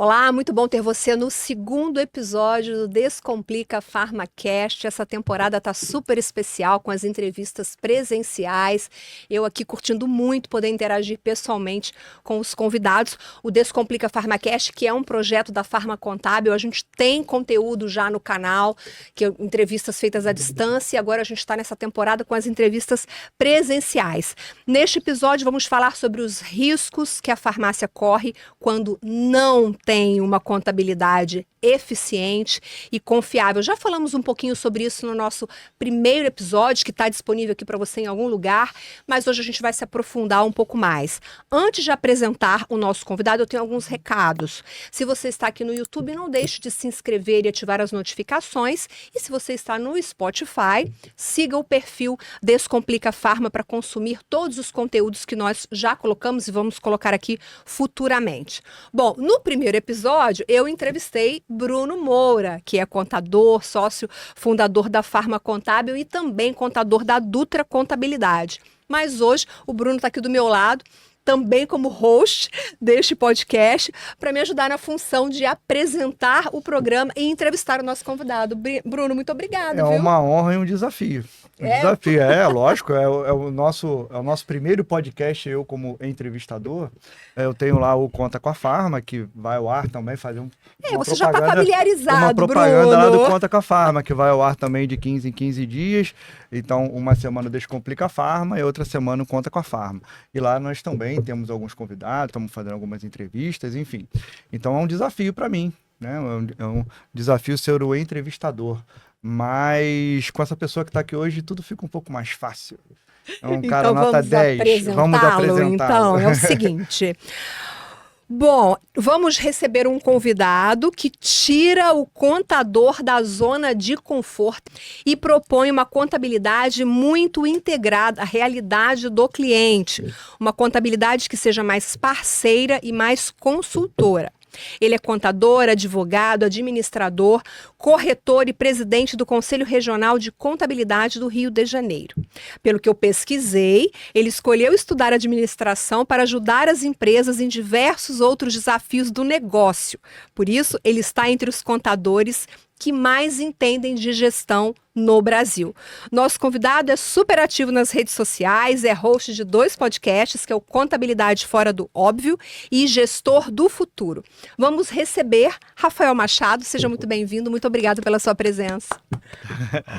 Olá, muito bom ter você no segundo episódio do Descomplica PharmaCast. Essa temporada tá super especial com as entrevistas presenciais. Eu aqui curtindo muito poder interagir pessoalmente com os convidados. O Descomplica PharmaCast, que é um projeto da Farma Contábil, a gente tem conteúdo já no canal, entrevistas feitas à distância, e agora a gente está nessa temporada com as entrevistas presenciais. Neste episódio vamos falar sobre os riscos que a farmácia corre quando não tem uma contabilidade eficiente e confiável. Já falamos um pouquinho sobre isso no nosso primeiro episódio, que está disponível aqui para você em algum lugar, mas hoje a gente vai se aprofundar um pouco mais. Antes de apresentar o nosso convidado, eu tenho alguns recados. Se você está aqui no YouTube, não deixe de se inscrever e ativar as notificações. E se você está no Spotify, siga o perfil Descomplica Pharma para consumir todos os conteúdos que nós já colocamos e vamos colocar aqui futuramente. Bom, no primeiro episódio, eu entrevistei Bruno Moura, que é contador, sócio fundador da Farma Contábil e também contador da Dutra Contabilidade. Mas hoje o Bruno está aqui do meu lado, também como host deste podcast, para me ajudar na função de apresentar o programa e entrevistar o nosso convidado. Bruno, muito obrigada. É uma honra e um desafio. Desafio, lógico, é o nosso primeiro podcast, eu como entrevistador. Eu tenho lá o Conta com a Farma, que vai ao ar também, fazer você já está familiarizado, uma propaganda Bruno. lá do Conta com a Farma, que vai ao ar também de 15 em 15 dias. Então, uma semana Descomplica a Farma e outra semana Conta com a Farma. E lá nós também temos alguns convidados, estamos fazendo algumas entrevistas, enfim. Então, é um desafio para mim, né? É um desafio ser o entrevistador. Mas com essa pessoa que está aqui hoje, tudo fica um pouco mais fácil. É um cara então, nota 10. Vamos apresentá-lo. Então, é o seguinte. Bom, vamos receber um convidado que tira o contador da zona de conforto e propõe uma contabilidade muito integrada à realidade do cliente. Uma contabilidade que seja mais parceira e mais consultora. Ele é contador, advogado, administrador, corretor e presidente do Conselho Regional de Contabilidade do Rio de Janeiro. Pelo que eu pesquisei, ele escolheu estudar administração para ajudar as empresas em diversos outros desafios do negócio. Por isso, ele está entre os contadores que mais entendem de gestão no Brasil. Nosso convidado é super ativo nas redes sociais, é host de 2 podcasts, que é o Contabilidade Fora do Óbvio e Gestor do Futuro. Vamos receber Rafael Machado, seja muito bem-vindo, muito obrigado pela sua presença.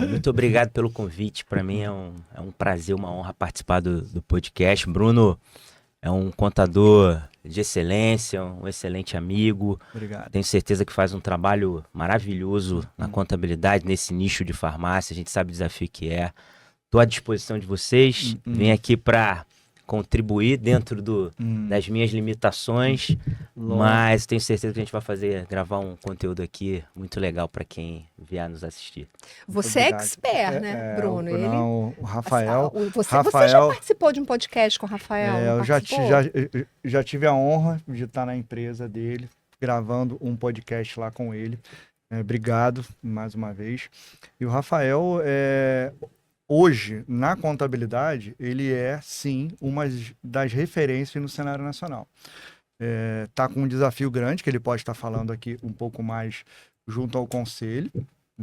Muito obrigado pelo convite, para mim é um prazer, uma honra participar do podcast. Bruno é um contador de excelência, um excelente amigo. Obrigado. Tenho certeza que faz um trabalho maravilhoso na contabilidade, nesse nicho de farmácia. A gente sabe o desafio que é. Estou à disposição de vocês. Vim aqui para contribuir dentro das minhas limitações, mas tenho certeza que a gente vai gravar um conteúdo aqui muito legal para quem vier nos assistir. Você é expert, né, Bruno? O Rafael. Você já participou de um podcast com o Rafael? Eu já tive a honra de estar na empresa dele, gravando um podcast lá com ele. Obrigado mais uma vez. E o Rafael hoje, na contabilidade, ele é, sim, uma das referências no cenário nacional. Está com um desafio grande, que ele pode estar falando aqui um pouco mais junto ao Conselho,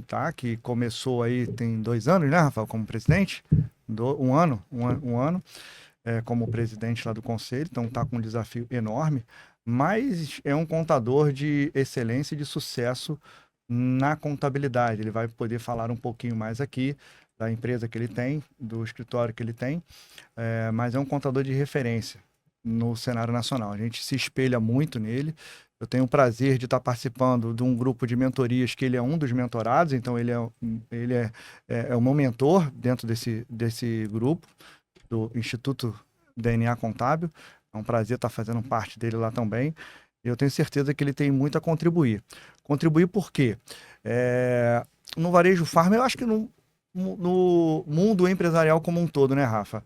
tá? Que começou aí, tem 2 anos, né, Rafael, como presidente? Um ano como presidente lá do Conselho, então está com um desafio enorme, mas é um contador de excelência e de sucesso na contabilidade. Ele vai poder falar um pouquinho mais aqui da empresa que ele tem, do escritório que ele tem, mas é um contador de referência no cenário nacional. A gente se espelha muito nele. Eu tenho o prazer de estar participando de um grupo de mentorias que ele é um dos mentorados, então ele é o meu mentor dentro desse grupo, do Instituto DNA Contábil. É um prazer estar fazendo parte dele lá também. E eu tenho certeza que ele tem muito a contribuir. Contribuir por quê? No varejo farma, eu acho que no mundo empresarial como um todo, né, Rafa?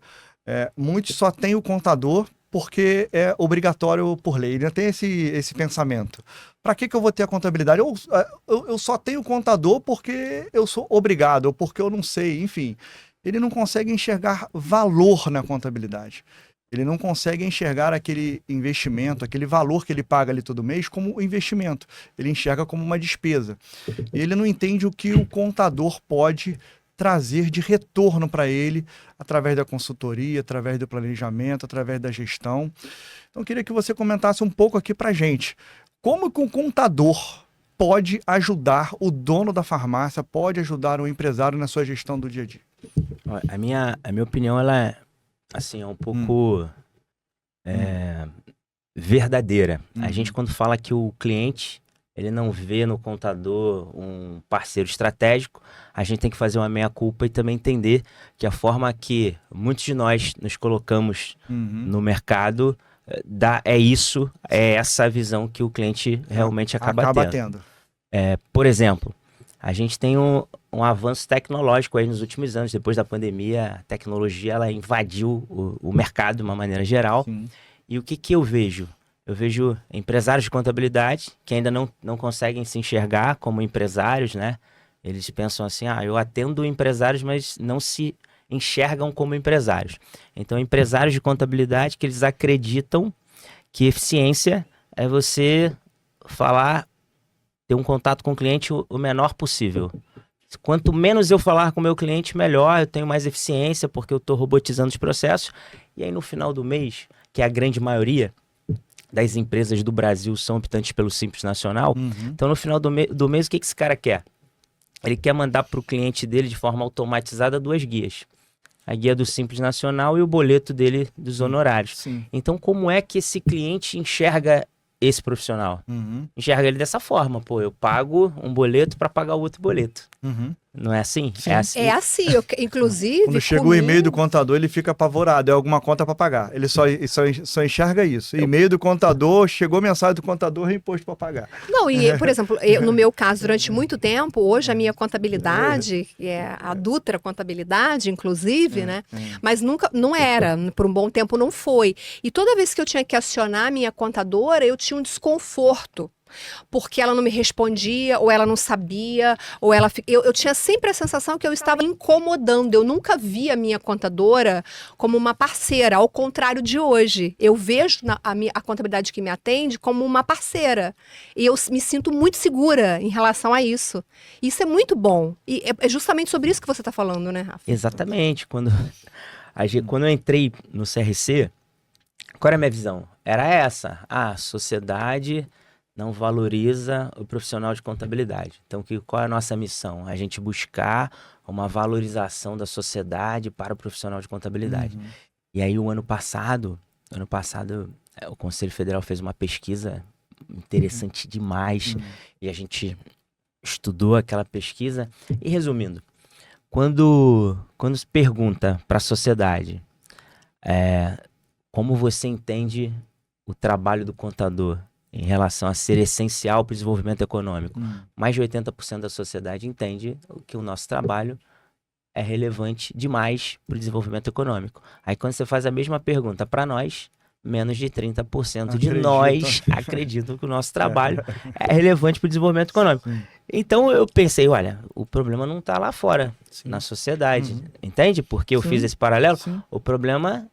Muitos só têm o contador porque é obrigatório por lei. Ainda tem esse pensamento. Para que eu vou ter a contabilidade? Eu só tenho contador porque eu sou obrigado, ou porque eu não sei, enfim. Ele não consegue enxergar valor na contabilidade. Ele não consegue enxergar aquele investimento, aquele valor que ele paga ali todo mês como investimento. Ele enxerga como uma despesa. E ele não entende o que o contador pode trazer de retorno para ele através da consultoria, através do planejamento, através da gestão. Então, eu queria que você comentasse um pouco aqui para a gente. Como que um contador pode ajudar o dono da farmácia, pode ajudar o empresário na sua gestão do dia a dia? A minha opinião, ela é, assim, é um pouco verdadeira. A gente, quando fala que o cliente, ele não vê no contador um parceiro estratégico, a gente tem que fazer uma meia-culpa e também entender que a forma que muitos de nós nos colocamos no mercado é essa visão que o cliente realmente acaba tendo. Por exemplo, a gente tem um avanço tecnológico aí nos últimos anos. Depois da pandemia, a tecnologia ela invadiu o mercado de uma maneira geral. Sim. E o que eu vejo? Eu vejo empresários de contabilidade que ainda não conseguem se enxergar como empresários, né? Eles pensam assim, eu atendo empresários, mas não se enxergam como empresários. Então, empresários de contabilidade que eles acreditam que eficiência é você ter um contato com o cliente o menor possível. Quanto menos eu falar com o meu cliente, melhor, eu tenho mais eficiência, porque eu estou robotizando os processos. E aí, no final do mês, que é a grande maioria das empresas do Brasil são optantes pelo Simples Nacional, então no final do mês, o que esse cara quer? Ele quer mandar para o cliente dele, de forma automatizada, 2 guias. A guia do Simples Nacional e o boleto dele dos honorários. Sim. Então, como é que esse cliente enxerga esse profissional? Enxerga ele dessa forma, eu pago um boleto para pagar o outro boleto. Não é assim? Sim. É assim. É assim, inclusive. Quando chega o e-mail do contador, ele fica apavorado, é alguma conta para pagar. Ele só enxerga isso. E-mail do contador, chegou mensagem do contador, é imposto para pagar. Não, e, por exemplo, no meu caso, durante muito tempo, hoje a minha contabilidade, que é a Dutra Contabilidade, inclusive, né? Mas nunca, não era, por um bom tempo não foi. E toda vez que eu tinha que acionar a minha contadora, eu tinha um desconforto. Porque ela não me respondia, ou ela não sabia, ou ela... Eu tinha sempre a sensação que eu estava incomodando. Eu nunca vi a minha contadora como uma parceira, ao contrário de hoje. Eu vejo a contabilidade que me atende como uma parceira. E eu me sinto muito segura em relação a isso. Isso é muito bom. E é justamente sobre isso que você está falando, né, Rafa? Exatamente. Quando eu entrei no CRC, qual era a minha visão? Era essa. A sociedade não valoriza o profissional de contabilidade. Então, qual é a nossa missão? A gente buscar uma valorização da sociedade para o profissional de contabilidade. E aí, o ano passado, o Conselho Federal fez uma pesquisa interessante demais. E a gente estudou aquela pesquisa. E resumindo, quando se pergunta para a sociedade como você entende o trabalho do contador em relação a ser essencial para o desenvolvimento econômico, mais de 80% da sociedade entende que o nosso trabalho é relevante demais para o desenvolvimento econômico. Aí quando você faz a mesma pergunta para nós, menos de 30% de nós acreditam que o nosso trabalho é relevante para o desenvolvimento econômico. Então eu pensei, olha, o problema não está lá fora, na sociedade, entende? Porque eu fiz esse paralelo, o problema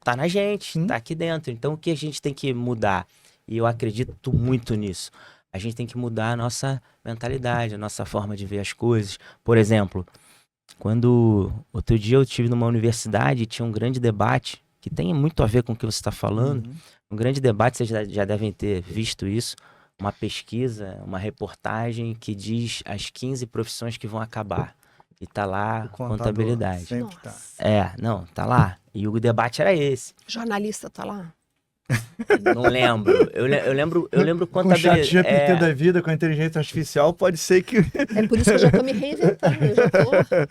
está na gente, está aqui dentro. Então o que a gente tem que mudar? E eu acredito muito nisso. A gente tem que mudar a nossa mentalidade, a nossa forma de ver as coisas. Por exemplo, outro dia eu estive numa universidade e tinha um grande debate, que tem muito a ver com o que você está falando. Um grande debate, vocês já devem ter visto isso, uma pesquisa, uma reportagem que diz as 15 profissões que vão acabar. E tá lá, contabilidade. Sempre tá. Tá lá. E o debate era esse. Jornalista tá lá? Não lembro. Eu lembro contabilidade. Com o chat GPT da vida, com a inteligência artificial, pode ser que... É por isso que eu já tô me reinventando.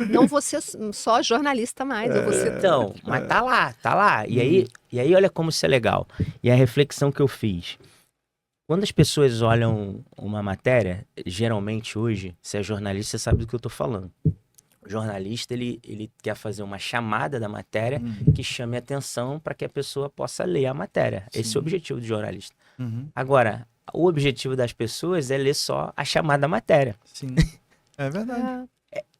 Não vou ser só jornalista mais. Eu vou ser... Então, mas tá lá. E aí, olha como isso é legal. E a reflexão que eu fiz. Quando as pessoas olham uma matéria, geralmente hoje, se é jornalista, você sabe do que eu tô falando. O jornalista, ele quer fazer uma chamada da matéria que chame a atenção para que a pessoa possa ler a matéria. Esse é o objetivo do jornalista. Agora, o objetivo das pessoas é ler só a chamada da matéria. Sim, é verdade.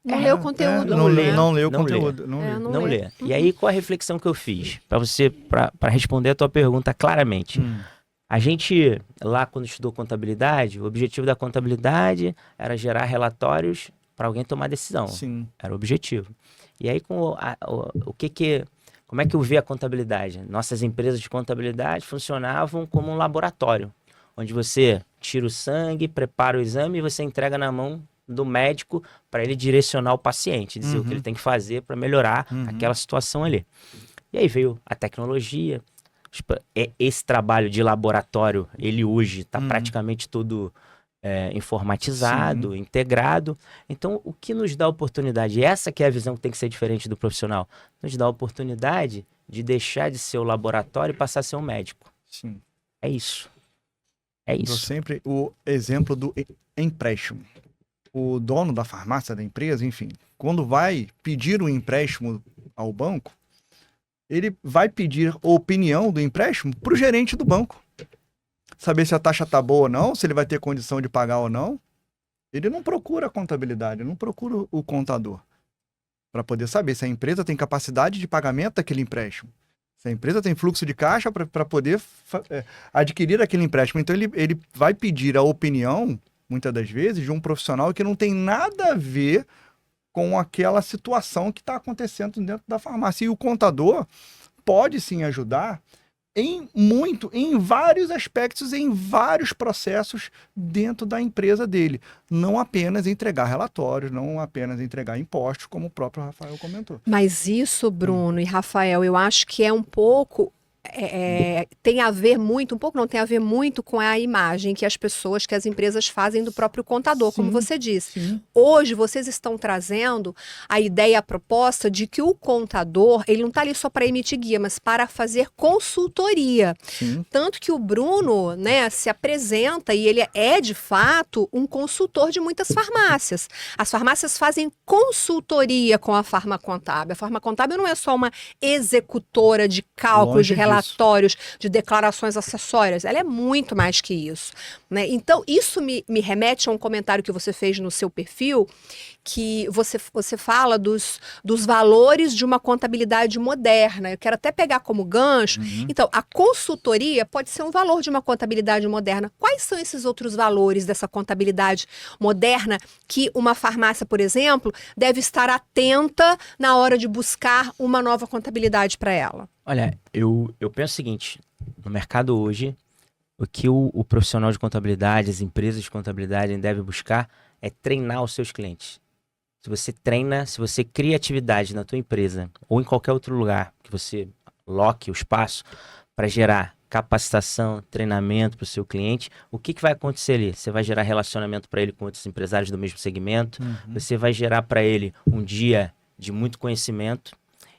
Não lê o conteúdo. não né? lê, não lê o Não lê. conteúdo. Não lê. Não lê. E aí, qual a reflexão que eu fiz? Para responder a tua pergunta claramente. A gente, lá quando estudou contabilidade, o objetivo da contabilidade era gerar relatórios para alguém tomar decisão. Sim. Era o objetivo. E aí, como é que eu vi a contabilidade? Nossas empresas de contabilidade funcionavam como um laboratório, onde você tira o sangue, prepara o exame e você entrega na mão do médico para ele direcionar o paciente, dizer o que ele tem que fazer para melhorar aquela situação ali. E aí veio a tecnologia. Esse trabalho de laboratório, ele hoje está praticamente todo informatizado, integrado. Então, o que nos dá a oportunidade? Essa que é a visão que tem que ser diferente do profissional. Nos dá a oportunidade de deixar de ser o laboratório e passar a ser um médico. Sim. É isso. É Dou isso. sempre o exemplo do empréstimo. O dono da farmácia da empresa, enfim, quando vai pedir um empréstimo ao banco, ele vai pedir a opinião do empréstimo para o gerente do banco. Saber se a taxa tá boa ou não, se ele vai ter condição de pagar ou não. Ele não procura a contabilidade, não procura o contador. Para poder saber se a empresa tem capacidade de pagamento daquele empréstimo. Se a empresa tem fluxo de caixa para poder adquirir aquele empréstimo. Então ele vai pedir a opinião, muitas das vezes, de um profissional que não tem nada a ver com aquela situação que está acontecendo dentro da farmácia. E o contador pode sim ajudar em vários aspectos, em vários processos dentro da empresa dele. Não apenas entregar relatórios, não apenas entregar impostos, como o próprio Rafael comentou. Mas isso, Bruno e Rafael, eu acho que é um pouco... tem a ver muito, um pouco não, tem a ver muito com a imagem que as empresas fazem do próprio contador, como você disse. Sim. Hoje, vocês estão trazendo a ideia, a proposta de que o contador, ele não está ali só para emitir guia, mas para fazer consultoria. Sim. Tanto que o Bruno, né, se apresenta e ele é, de fato, um consultor de muitas farmácias. As farmácias fazem consultoria com a farmacontábil. A farmacontábil não é só uma executora de cálculos, de relatórios, de declarações acessórias. Ela é muito mais que isso, né? Então, isso me remete a um comentário que você fez no seu perfil, que você fala dos valores de uma contabilidade moderna. Eu quero até pegar como gancho. Então, a consultoria pode ser um valor de uma contabilidade moderna. Quais são esses outros valores dessa contabilidade moderna que uma farmácia, por exemplo, deve estar atenta na hora de buscar uma nova contabilidade para ela? Olha, eu penso o seguinte, no mercado hoje, o que o profissional de contabilidade, as empresas de contabilidade devem buscar é treinar os seus clientes. Se você treina, se você cria atividade na tua empresa ou em qualquer outro lugar que você loque o espaço para gerar capacitação, treinamento para o seu cliente, o que vai acontecer ali? Você vai gerar relacionamento para ele com outros empresários do mesmo segmento, você vai gerar para ele um dia de muito conhecimento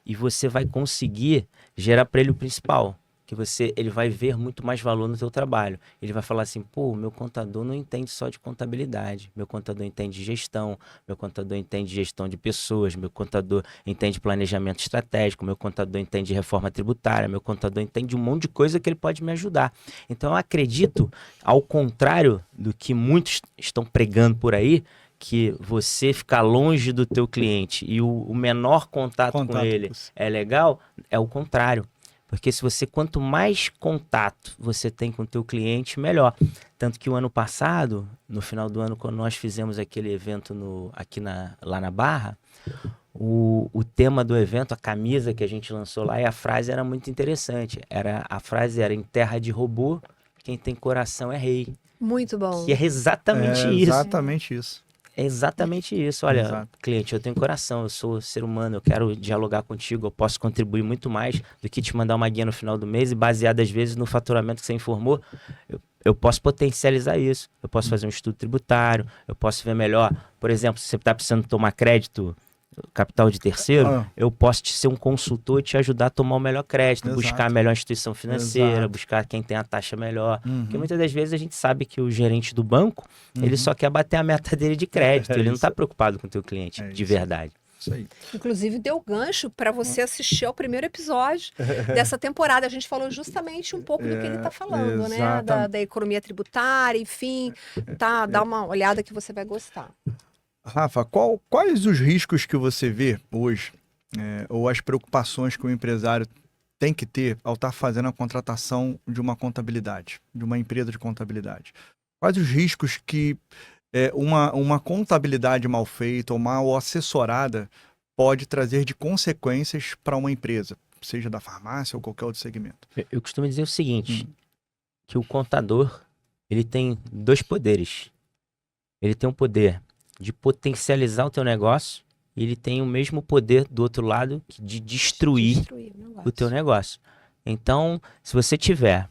e você vai conseguir gerar para ele o principal, que ele vai ver muito mais valor no teu trabalho. Ele vai falar assim, pô, meu contador não entende só de contabilidade, meu contador entende de gestão, meu contador entende de gestão de pessoas, meu contador entende planejamento estratégico, meu contador entende de reforma tributária, meu contador entende de um monte de coisa que ele pode me ajudar. Então eu acredito, ao contrário do que muitos estão pregando por aí, que você ficar longe do teu cliente e o menor contato com ele é legal, é o contrário. Porque quanto mais contato você tem com o teu cliente, melhor. Tanto que o ano passado, no final do ano, quando nós fizemos aquele evento lá na Barra, o tema do evento, a camisa que a gente lançou lá, e a frase era muito interessante. A frase era, em terra de robô, quem tem coração é rei. Muito bom. Que é exatamente isso. Exatamente isso. É exatamente isso. Olha, Exato. Cliente, eu tenho coração, eu sou ser humano, eu quero dialogar contigo, eu posso contribuir muito mais do que te mandar uma guia no final do mês e baseado às vezes no faturamento que você informou, eu posso potencializar isso. Eu posso fazer um estudo tributário, eu posso ver melhor. Por exemplo, se você está precisando tomar crédito, capital de terceiro, eu posso ser um consultor e te ajudar a tomar o melhor crédito, buscar a melhor instituição financeira, buscar quem tem a taxa melhor. Porque muitas das vezes a gente sabe que o gerente do banco, ele só quer bater a meta dele de crédito, ele não está preocupado com o teu cliente de verdade. Isso aí. Inclusive, deu gancho para você assistir ao primeiro episódio dessa temporada. A gente falou justamente um pouco do que ele está falando, né? Da economia tributária, enfim. Dá uma olhada que você vai gostar. Rafa, quais os riscos que você vê hoje, ou as preocupações que o empresário tem que ter ao estar fazendo a contratação de uma contabilidade, de uma empresa de contabilidade? Quais os riscos que uma contabilidade mal feita ou mal assessorada pode trazer de consequências para uma empresa, seja da farmácia ou qualquer outro segmento? Eu costumo dizer o seguinte, que o contador, ele tem dois poderes. Ele tem um poder de potencializar o teu negócio e ele tem o mesmo poder do outro lado de destruir o teu negócio. Então, se você tiver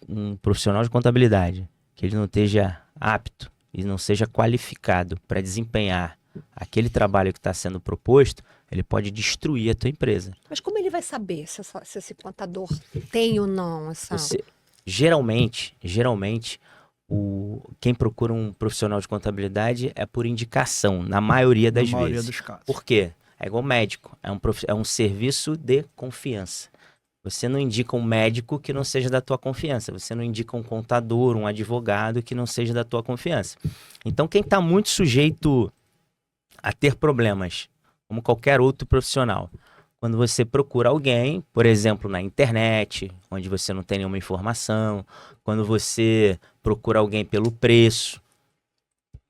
um profissional de contabilidade que ele não esteja apto e não seja qualificado para desempenhar aquele trabalho que está sendo proposto, ele pode destruir a tua empresa. Mas como ele vai saber se esse contador tem ou não essa... Geralmente, quem procura um profissional de contabilidade é por indicação, na maioria das vezes. maioria dos casos. Por quê? É igual médico, é um serviço de confiança. Você não indica um médico que não seja da tua confiança. Você não indica um contador, um advogado que não seja da tua confiança. Então, quem está muito sujeito a ter problemas, como qualquer outro profissional, quando você procura alguém, por exemplo, na internet, onde você não tem nenhuma informação, quando você procura alguém pelo preço,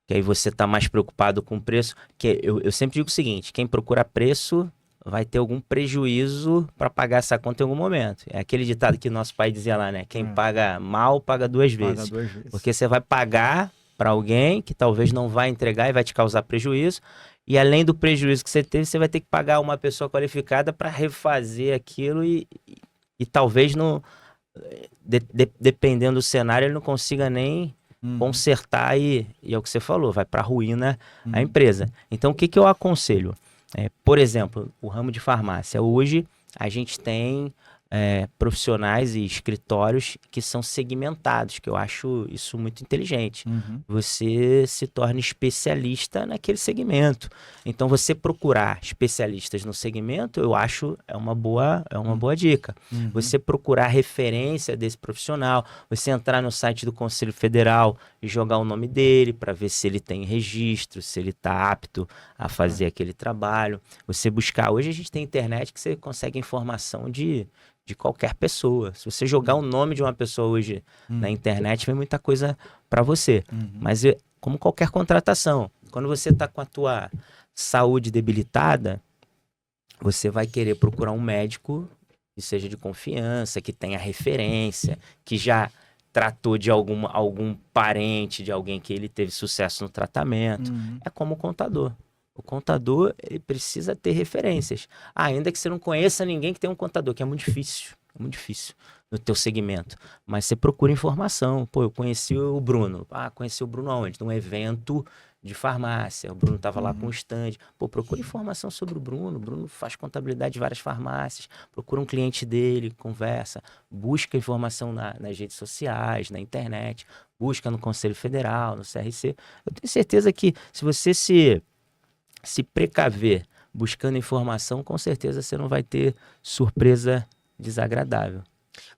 que aí você está mais preocupado com o preço, que eu sempre digo o seguinte, quem procura preço vai ter algum prejuízo para pagar essa conta em algum momento. É aquele ditado que nosso pai dizia lá, né? Quem paga mal, paga duas vezes. Porque você vai pagar para alguém que talvez não vai entregar e vai te causar prejuízo. E além do prejuízo que você teve, você vai ter que pagar uma pessoa qualificada para refazer aquilo e talvez não, dependendo do cenário, ele não consiga nem consertar e é o que você falou, vai para a ruína a empresa. Então, o que eu aconselho? Por exemplo, o ramo de farmácia. Hoje, a gente tem profissionais e escritórios que são segmentados, que eu acho isso muito inteligente. Você se torna especialista naquele segmento. Então, você procurar especialistas no segmento, eu acho é uma boa dica. Você procurar referência desse profissional, você entrar no site do Conselho Federal e jogar o nome dele para ver se ele tem registro, se ele está apto a fazer aquele trabalho. Você buscar... Hoje a gente tem internet que você consegue informação de qualquer pessoa. Se você jogar o nome de uma pessoa hoje na internet, vem muita coisa para você. Mas como qualquer contratação, quando você está com a tua saúde debilitada, você vai querer procurar um médico que seja de confiança, que tenha referência, que já tratou de algum parente, de alguém que ele teve sucesso no tratamento. É como o contador. O contador, ele precisa ter referências. Ainda que você não conheça ninguém que tem um contador, que é muito difícil no teu segmento. Mas você procura informação. Pô, eu conheci o Bruno. Conheci o Bruno aonde? Num evento de farmácia. O Bruno estava lá com o stand. Pô, procura informação sobre o Bruno. O Bruno faz contabilidade de várias farmácias. Procura um cliente dele, conversa. Busca informação nas redes sociais, na internet. Busca no Conselho Federal, no CRC. Eu tenho certeza que se você se precaver buscando informação, com certeza você não vai ter surpresa desagradável.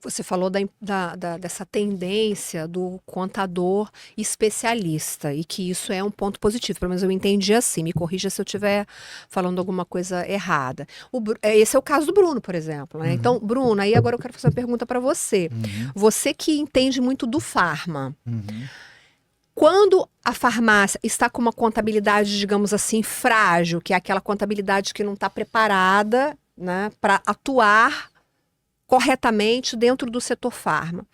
Você falou dessa tendência do contador especialista e que isso é um ponto positivo, pelo menos eu entendi assim, me corrija se eu estiver falando alguma coisa errada. Esse é o caso do Bruno, por exemplo, né? Então, Bruno, aí agora eu quero fazer uma pergunta para você. Você que entende muito do farma, quando a farmácia está com uma contabilidade, digamos assim, frágil, que é aquela contabilidade que não está preparada, né, para atuar corretamente dentro do setor farma,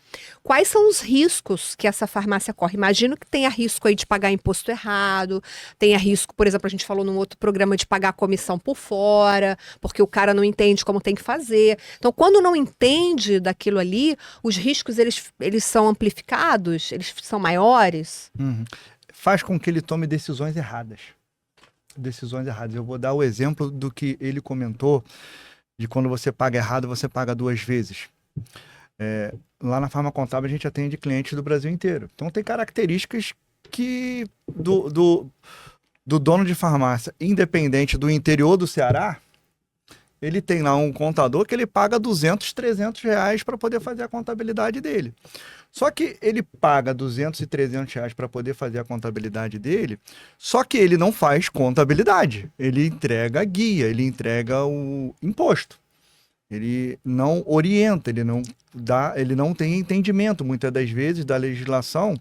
quais são os riscos que essa farmácia corre? Imagino que tenha risco aí de pagar imposto errado, tenha risco, por exemplo, a gente falou num outro programa de pagar comissão por fora, porque o cara não entende como tem que fazer. Então, quando não entende daquilo ali, os riscos eles são amplificados, eles são maiores? Faz com que ele tome decisões erradas. Eu vou dar o exemplo do que ele comentou, de quando você paga errado, você paga duas vezes. Lá na Farma Contábil a gente atende clientes do Brasil inteiro. Então tem características que do dono de farmácia, independente do interior do Ceará, ele tem lá um contador que ele paga 200, 300 reais para poder fazer a contabilidade dele. Só que ele paga 200 e 300 reais para poder fazer a contabilidade dele, só que ele não faz contabilidade. Ele entrega a guia, ele entrega o imposto. Ele não orienta, ele não tem entendimento, muitas das vezes, da legislação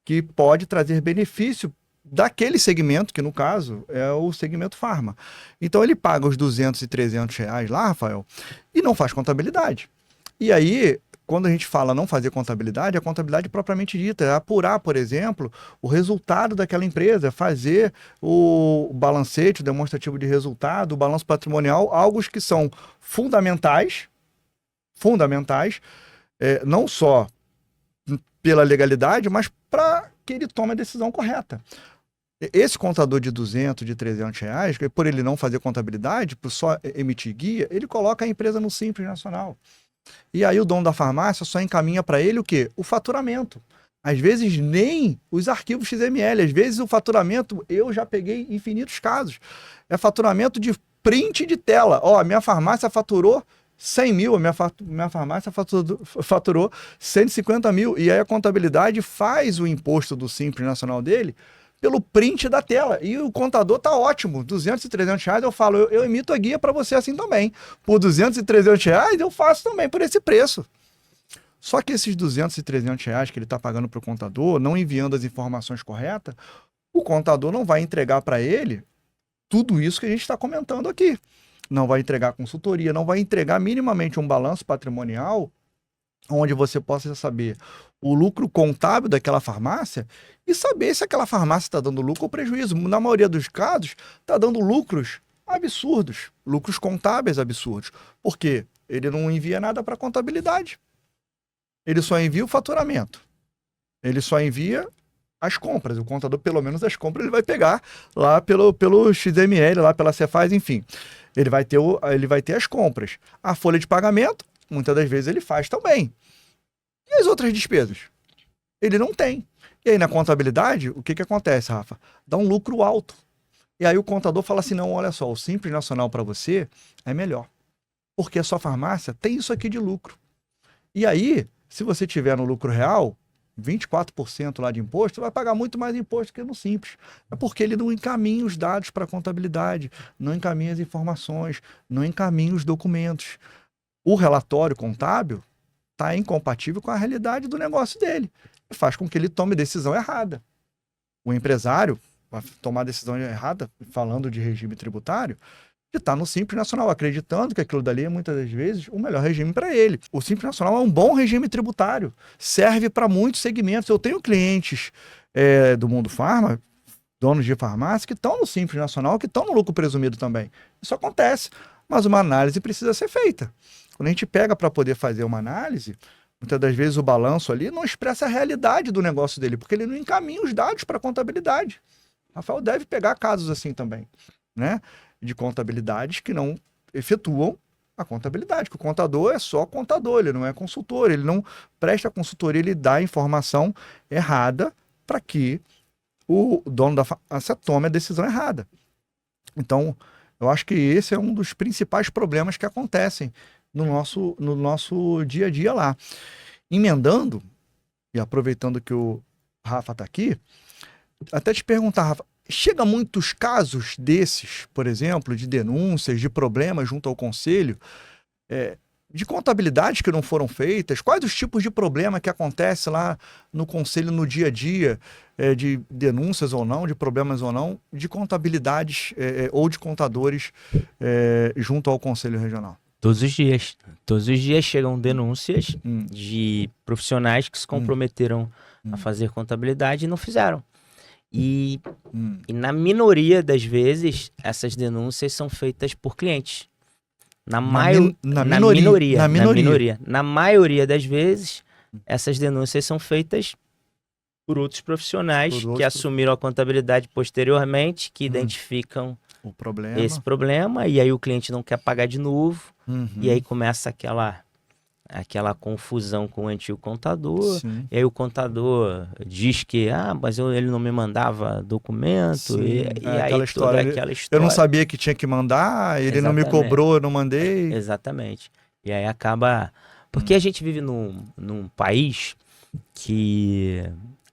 que pode trazer benefício daquele segmento, que no caso é o segmento farma. Então ele paga os 200 e 300 reais lá, Rafael, e não faz contabilidade. E aí, quando a gente fala não fazer contabilidade, a contabilidade propriamente dita é apurar, por exemplo, o resultado daquela empresa, fazer o balancete, o demonstrativo de resultado, o balanço patrimonial, algo que são fundamentais, não só pela legalidade, mas para que ele tome a decisão correta. Esse contador de 200, de 300 reais, por ele não fazer contabilidade, por só emitir guia, ele coloca a empresa no Simples Nacional. E aí o dono da farmácia só encaminha para ele o quê? O faturamento. Às vezes nem os arquivos XML, às vezes o faturamento, eu já peguei infinitos casos. É faturamento de print de tela. Ó, a minha farmácia faturou 100 mil, a minha farmácia faturou 150 mil. E aí a contabilidade faz o imposto do Simples Nacional dele pelo print da tela. E o contador tá ótimo. 200 e 300 reais eu falo, eu emito a guia para você assim também. Por 200 e 300 reais eu faço também por esse preço. Só que esses 200 e 300 reais que ele está pagando para o contador, não enviando as informações corretas, o contador não vai entregar para ele tudo isso que a gente está comentando aqui. Não vai entregar consultoria, não vai entregar minimamente um balanço patrimonial onde você possa saber o lucro contábil daquela farmácia e saber se aquela farmácia está dando lucro ou prejuízo. Na maioria dos casos, está dando lucros absurdos, lucros contábeis absurdos. Por quê? Ele não envia nada para contabilidade. Ele só envia o faturamento. Ele só envia as compras. O contador, pelo menos as compras, ele vai pegar lá pelo XML, lá pela Cefaz, enfim. Ele vai ter as compras. A folha de pagamento, muitas das vezes ele faz também. E as outras despesas? Ele não tem. E aí na contabilidade, o que acontece, Rafa? Dá um lucro alto. E aí o contador fala assim, não, olha só, o Simples Nacional para você é melhor. Porque a sua farmácia tem isso aqui de lucro. E aí, se você tiver no lucro real, 24% lá de imposto, vai pagar muito mais imposto que no Simples. É porque ele não encaminha os dados para a contabilidade, não encaminha as informações, não encaminha os documentos. O relatório contábil está incompatível com a realidade do negócio dele. E faz com que ele tome decisão errada. O empresário vai tomar decisão errada, falando de regime tributário, que está no Simples Nacional, acreditando que aquilo dali é muitas das vezes o melhor regime para ele. O Simples Nacional é um bom regime tributário, serve para muitos segmentos. Eu tenho clientes do mundo farma, donos de farmácia, que estão no Simples Nacional, que estão no lucro presumido também. Isso acontece, mas uma análise precisa ser feita. Quando a gente pega para poder fazer uma análise, muitas das vezes o balanço ali não expressa a realidade do negócio dele, porque ele não encaminha os dados para a contabilidade. Rafael deve pegar casos assim também, né? De contabilidades que não efetuam a contabilidade, que o contador é só contador, ele não é consultor, ele não presta consultoria, ele dá a informação errada para que o dono da farmácia tome a decisão errada. Então, eu acho que esse é um dos principais problemas que acontecem no nosso dia a dia lá. Emendando, e aproveitando que o Rafa está aqui, até te perguntar, Rafa, chega muitos casos desses, por exemplo, de denúncias, de problemas junto ao conselho, de contabilidades que não foram feitas? Quais os tipos de problema que acontece lá no conselho no dia a dia, de denúncias ou não, de problemas ou não, de contabilidades ou de contadores junto ao conselho regional? Todos os dias. Todos os dias chegam denúncias de profissionais que se comprometeram a fazer contabilidade e não fizeram. E na minoria das vezes, essas denúncias são feitas por clientes. Na minoria. Na maioria das vezes, essas denúncias são feitas por outros profissionais que assumiram a contabilidade posteriormente, que identificam esse problema, e aí o cliente não quer pagar de novo, e aí começa aquela aquela confusão com o antigo contador. Sim. E aí o contador diz que, mas ele não me mandava documento. Sim, E aí aquela história, toda aquela história. Eu não sabia que tinha que mandar, ele não me Exatamente. cobrou, eu não mandei. Exatamente. E aí acaba... Porque a gente vive num país que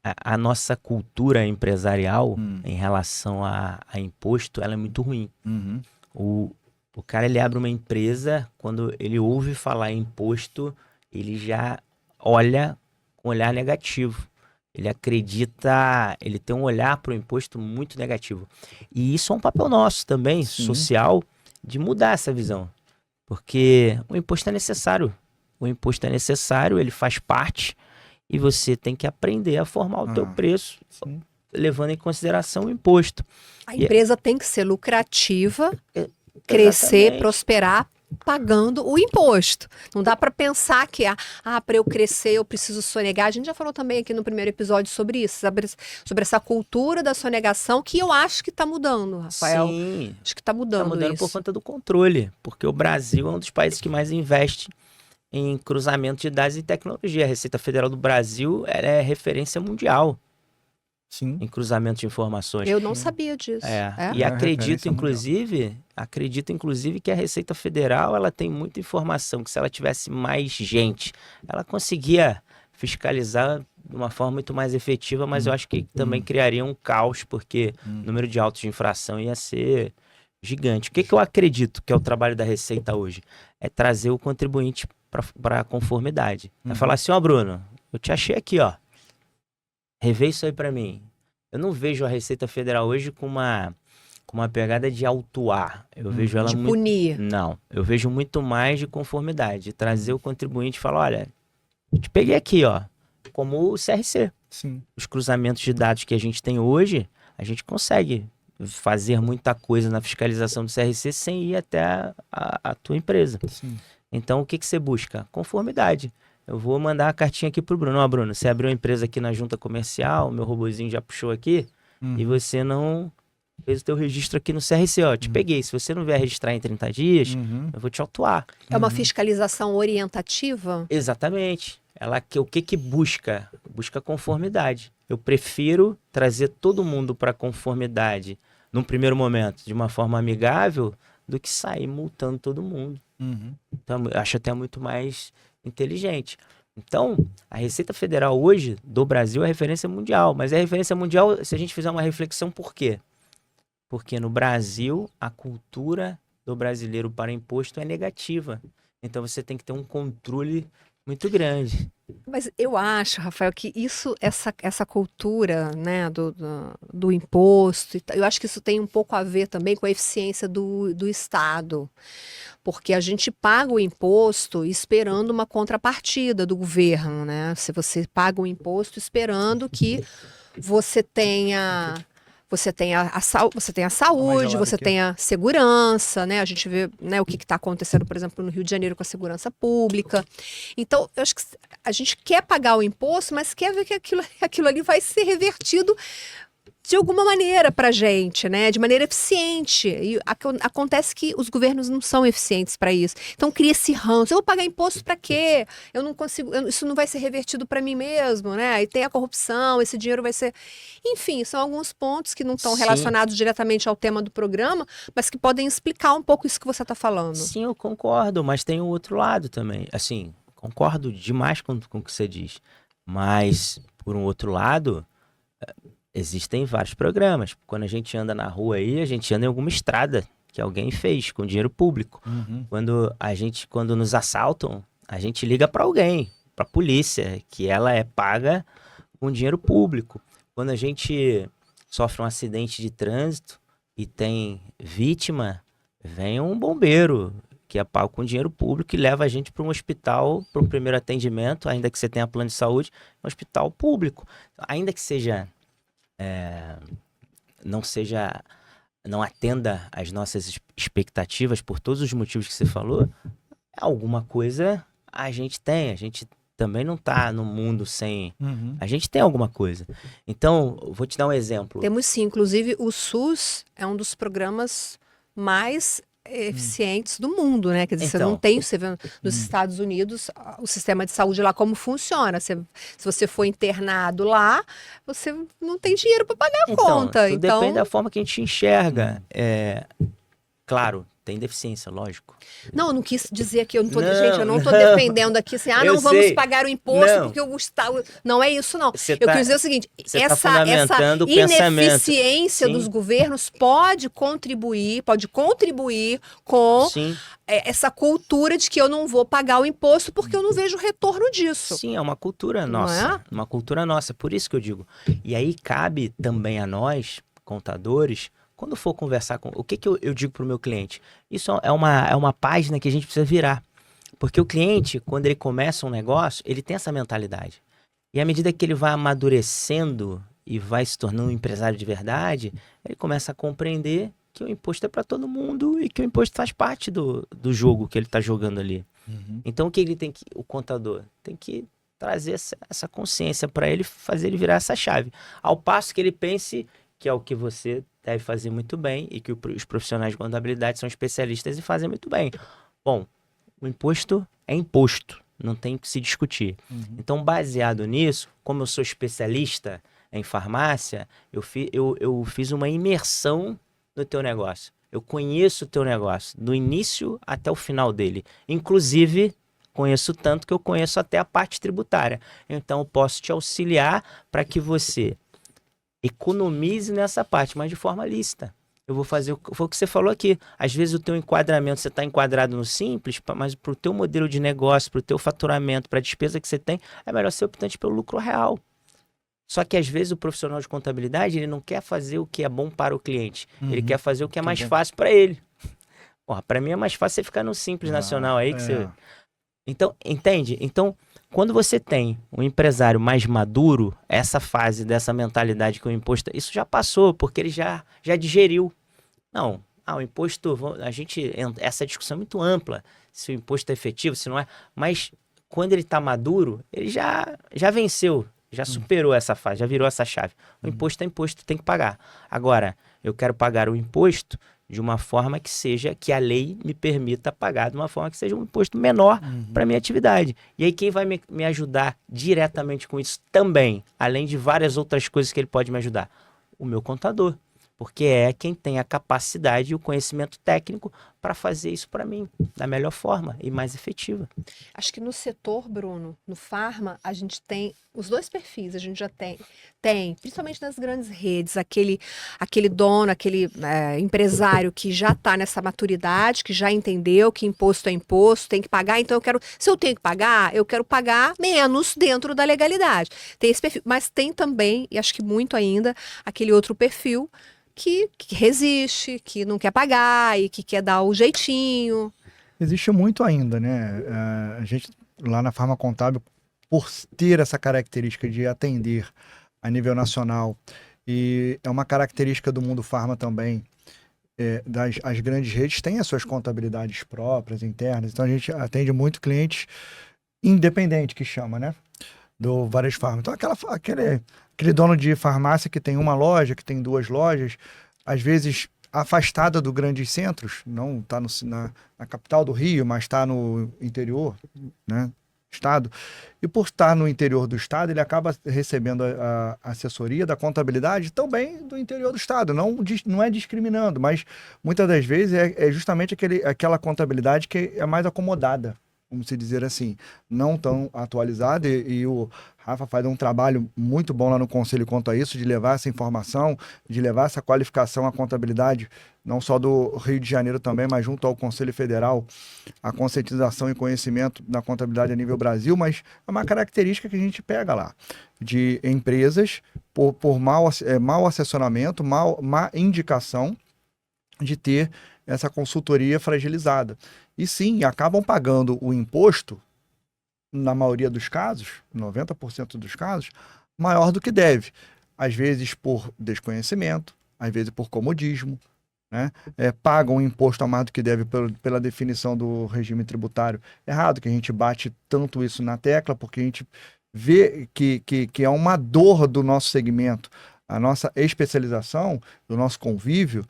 a nossa cultura empresarial em relação a imposto, ela é muito ruim. Uhum. O cara, ele abre uma empresa, quando ele ouve falar em imposto, ele já olha com um olhar negativo. Ele acredita, ele tem um olhar para o imposto muito negativo. E isso é um papel nosso também, social, de mudar essa visão. Porque o imposto é necessário. O imposto é necessário, ele faz parte, e você tem que aprender a formar o teu preço, levando em consideração o imposto. A empresa tem que ser lucrativa, crescer, Exatamente. prosperar, pagando o imposto. Não dá para pensar que, para eu crescer eu preciso sonegar. A gente já falou também aqui no primeiro episódio sobre isso, sobre essa cultura da sonegação, que eu acho que está mudando, Rafael. Sim. Acho que está mudando, Está mudando isso. por conta do controle, porque o Brasil é um dos países que mais investe em cruzamento de dados e tecnologia. A Receita Federal do Brasil é referência mundial em cruzamento de informações. Eu não sabia disso. E acredito, inclusive, que a Receita Federal ela tem muita informação, que se ela tivesse mais gente, ela conseguia fiscalizar de uma forma muito mais efetiva, mas eu acho que também criaria um caos, porque o número de autos de infração ia ser gigante. O que eu acredito que é o trabalho da Receita hoje? É trazer o contribuinte para a conformidade. É falar assim, Bruno, eu te achei aqui, revê isso aí para mim. Eu não vejo a Receita Federal hoje com uma pegada de autuar. Eu vejo ela de muito... punir. Não, eu vejo muito mais de conformidade. De trazer o contribuinte e falar, olha, eu te peguei aqui, como o CRC. Sim. Os cruzamentos de dados que a gente tem hoje, a gente consegue fazer muita coisa na fiscalização do CRC sem ir até a tua empresa. Sim. Então, o que você busca? Conformidade. Eu vou mandar a cartinha aqui pro Bruno. Bruno, você abriu uma empresa aqui na junta comercial, meu robozinho já puxou aqui, e você não fez o teu registro aqui no CRC, te peguei. Se você não vier registrar em 30 dias, eu vou te autuar. É uma fiscalização orientativa? Exatamente. O que busca? Busca conformidade. Eu prefiro trazer todo mundo para conformidade num primeiro momento, de uma forma amigável, do que sair multando todo mundo. Então, eu acho até muito mais inteligente. Então, a Receita Federal hoje do Brasil é referência mundial, mas é referência mundial se a gente fizer uma reflexão por quê? Porque no Brasil, a cultura do brasileiro para imposto é negativa. Então, você tem que ter um controle muito grande. Mas eu acho, Rafael, que essa cultura, né, do imposto, eu acho que isso tem um pouco a ver também com a eficiência do Estado. Porque a gente paga o imposto esperando uma contrapartida do governo, né? Se você paga o imposto esperando que você tenha a saúde, você tenha segurança, né? A gente vê, né, o que está acontecendo, por exemplo, no Rio de Janeiro com a segurança pública. Então, eu acho que a gente quer pagar o imposto, mas quer ver que aquilo ali vai ser revertido de alguma maneira para a gente, né? De maneira eficiente. E acontece que os governos não são eficientes para isso. Então cria esse ranço. Eu vou pagar imposto para quê? Eu não consigo. Isso não vai ser revertido para mim mesmo, né? E tem a corrupção. Esse dinheiro vai ser. Enfim, são alguns pontos que não estão relacionados diretamente ao tema do programa, mas que podem explicar um pouco isso que você está falando. Sim, eu concordo, mas tem o outro lado também. Assim, concordo demais com o que você diz. Mas, por um outro lado, existem vários programas. Quando a gente anda na rua aí, a gente anda em alguma estrada que alguém fez com dinheiro público. Quando nos assaltam, a gente liga para alguém, para a polícia, que ela é paga com dinheiro público. Quando a gente sofre um acidente de trânsito e tem vítima, vem um bombeiro que é pago com dinheiro público e leva a gente para um hospital, para um primeiro atendimento, ainda que você tenha plano de saúde, um hospital público. Ainda que seja não atenda às nossas expectativas por todos os motivos que você falou, alguma coisa a gente também não está no mundo sem... A gente tem alguma coisa. Então, vou te dar um exemplo. Temos sim, inclusive o SUS é um dos programas mais eficientes do mundo, né? Quer dizer, você Então, não tem, você vê nos Estados Unidos, o sistema de saúde lá como funciona. Se você for internado lá, você não tem dinheiro para pagar a conta. tudo depende Então, da forma que a gente enxerga. Claro, tem deficiência, lógico. não, eu não quis dizer que eu não tô, Não, gente, eu não tô não. defendendo aqui assim, Eu não vamos sei. pagar o imposto Não. porque o Gustavo, não é isso não. Você Eu tá- quis dizer o seguinte, você tá essa fundamentando o pensamento. ineficiência Sim. dos governos pode contribuir com Sim, essa cultura de que eu não vou pagar o imposto porque eu não vejo retorno disso. sim, é uma cultura Não nossa. é? Uma cultura nossa, por isso que eu digo. E aí cabe também a nós, contadores, quando for conversar com... O que que eu digo para o meu cliente? Isso é uma página que a gente precisa virar. Porque o cliente, quando ele começa um negócio, ele tem essa mentalidade. E à medida que ele vai amadurecendo e vai se tornando um empresário de verdade, ele começa a compreender que o imposto é para todo mundo e que o imposto faz parte do jogo que ele está jogando ali. Então o que ele tem que... O contador tem que trazer essa consciência para ele, fazer ele virar essa chave. Ao passo que ele pense que é o que você deve fazer muito bem e que os profissionais de contabilidade são especialistas e fazem muito bem. Bom, o imposto é imposto, não tem que se discutir. Então, baseado nisso, como eu sou especialista em farmácia, eu fiz uma imersão no teu negócio. Eu conheço o teu negócio, do início até o final dele. Inclusive, conheço tanto que eu conheço até a parte tributária. Então, eu posso te auxiliar para que você economize nessa parte, mas de forma lícita. Eu vou fazer foi o que você falou aqui. Às vezes o teu enquadramento, você está enquadrado no simples, mas para o teu modelo de negócio, para o teu faturamento, para a despesa que você tem, é melhor ser optante pelo lucro real. Só que às vezes o profissional de contabilidade, ele não quer fazer o que é bom para o cliente. Ele quer fazer o que é mais fácil para ele. Para mim é mais fácil você ficar no simples nacional aí que você... Então, entende? Então, quando você tem um empresário mais maduro, essa fase dessa mentalidade que o imposto... Isso já passou, porque ele já digeriu. Não, o imposto... Essa discussão é muito ampla, se o imposto é efetivo, se não é. Mas quando ele está maduro, ele já venceu, já superou essa fase, já virou essa chave. O imposto é imposto, tem que pagar. Agora, eu quero pagar o imposto de uma forma que a lei me permita pagar de uma forma que seja um imposto menor para a minha atividade. E aí quem vai me ajudar diretamente com isso também, além de várias outras coisas que ele pode me ajudar? O meu contador, porque é quem tem a capacidade e o conhecimento técnico para fazer isso para mim da melhor forma e mais efetiva. Acho que no setor, Bruno, no Farma, a gente tem os dois perfis, a gente já tem, principalmente nas grandes redes, aquele dono, aquele empresário que já está nessa maturidade, que já entendeu que imposto é imposto, tem que pagar, então se eu tenho que pagar, eu quero pagar menos dentro da legalidade. Tem esse perfil, mas tem também, e acho que muito ainda, aquele outro perfil que resiste, que não quer pagar e que quer dar o jeitinho. Existe muito ainda, né? A gente, lá na Farma Contábil, por ter essa característica de atender a nível nacional, e é uma característica do mundo farma também, as grandes redes têm as suas contabilidades próprias, internas, então a gente atende muito clientes independente, que chama, né? Do varejo farma. Então, aquele dono de farmácia que tem uma loja, que tem duas lojas, às vezes afastada do grandes centros, não está na capital do Rio, mas está no interior, né, estado, e por estar no interior do estado, ele acaba recebendo a assessoria da contabilidade também do interior do estado, não é discriminando, mas muitas das vezes é justamente aquela contabilidade que é mais acomodada, vamos dizer assim, não tão atualizada, e o Rafa faz um trabalho muito bom lá no Conselho quanto a isso, de levar essa informação, de levar essa qualificação à contabilidade, não só do Rio de Janeiro também, mas junto ao Conselho Federal, a conscientização e conhecimento da contabilidade a nível Brasil, mas é uma característica que a gente pega lá, de empresas, por mau assessoramento, má indicação, de ter essa consultoria fragilizada. E sim, acabam pagando o imposto, na maioria dos casos, 90% dos casos, maior do que deve. Às vezes por desconhecimento, às vezes por comodismo, né? Pagam o imposto a mais do que deve pela definição do regime tributário errado, que a gente bate tanto isso na tecla, porque a gente vê que é uma dor do nosso segmento, a nossa especialização, do nosso convívio,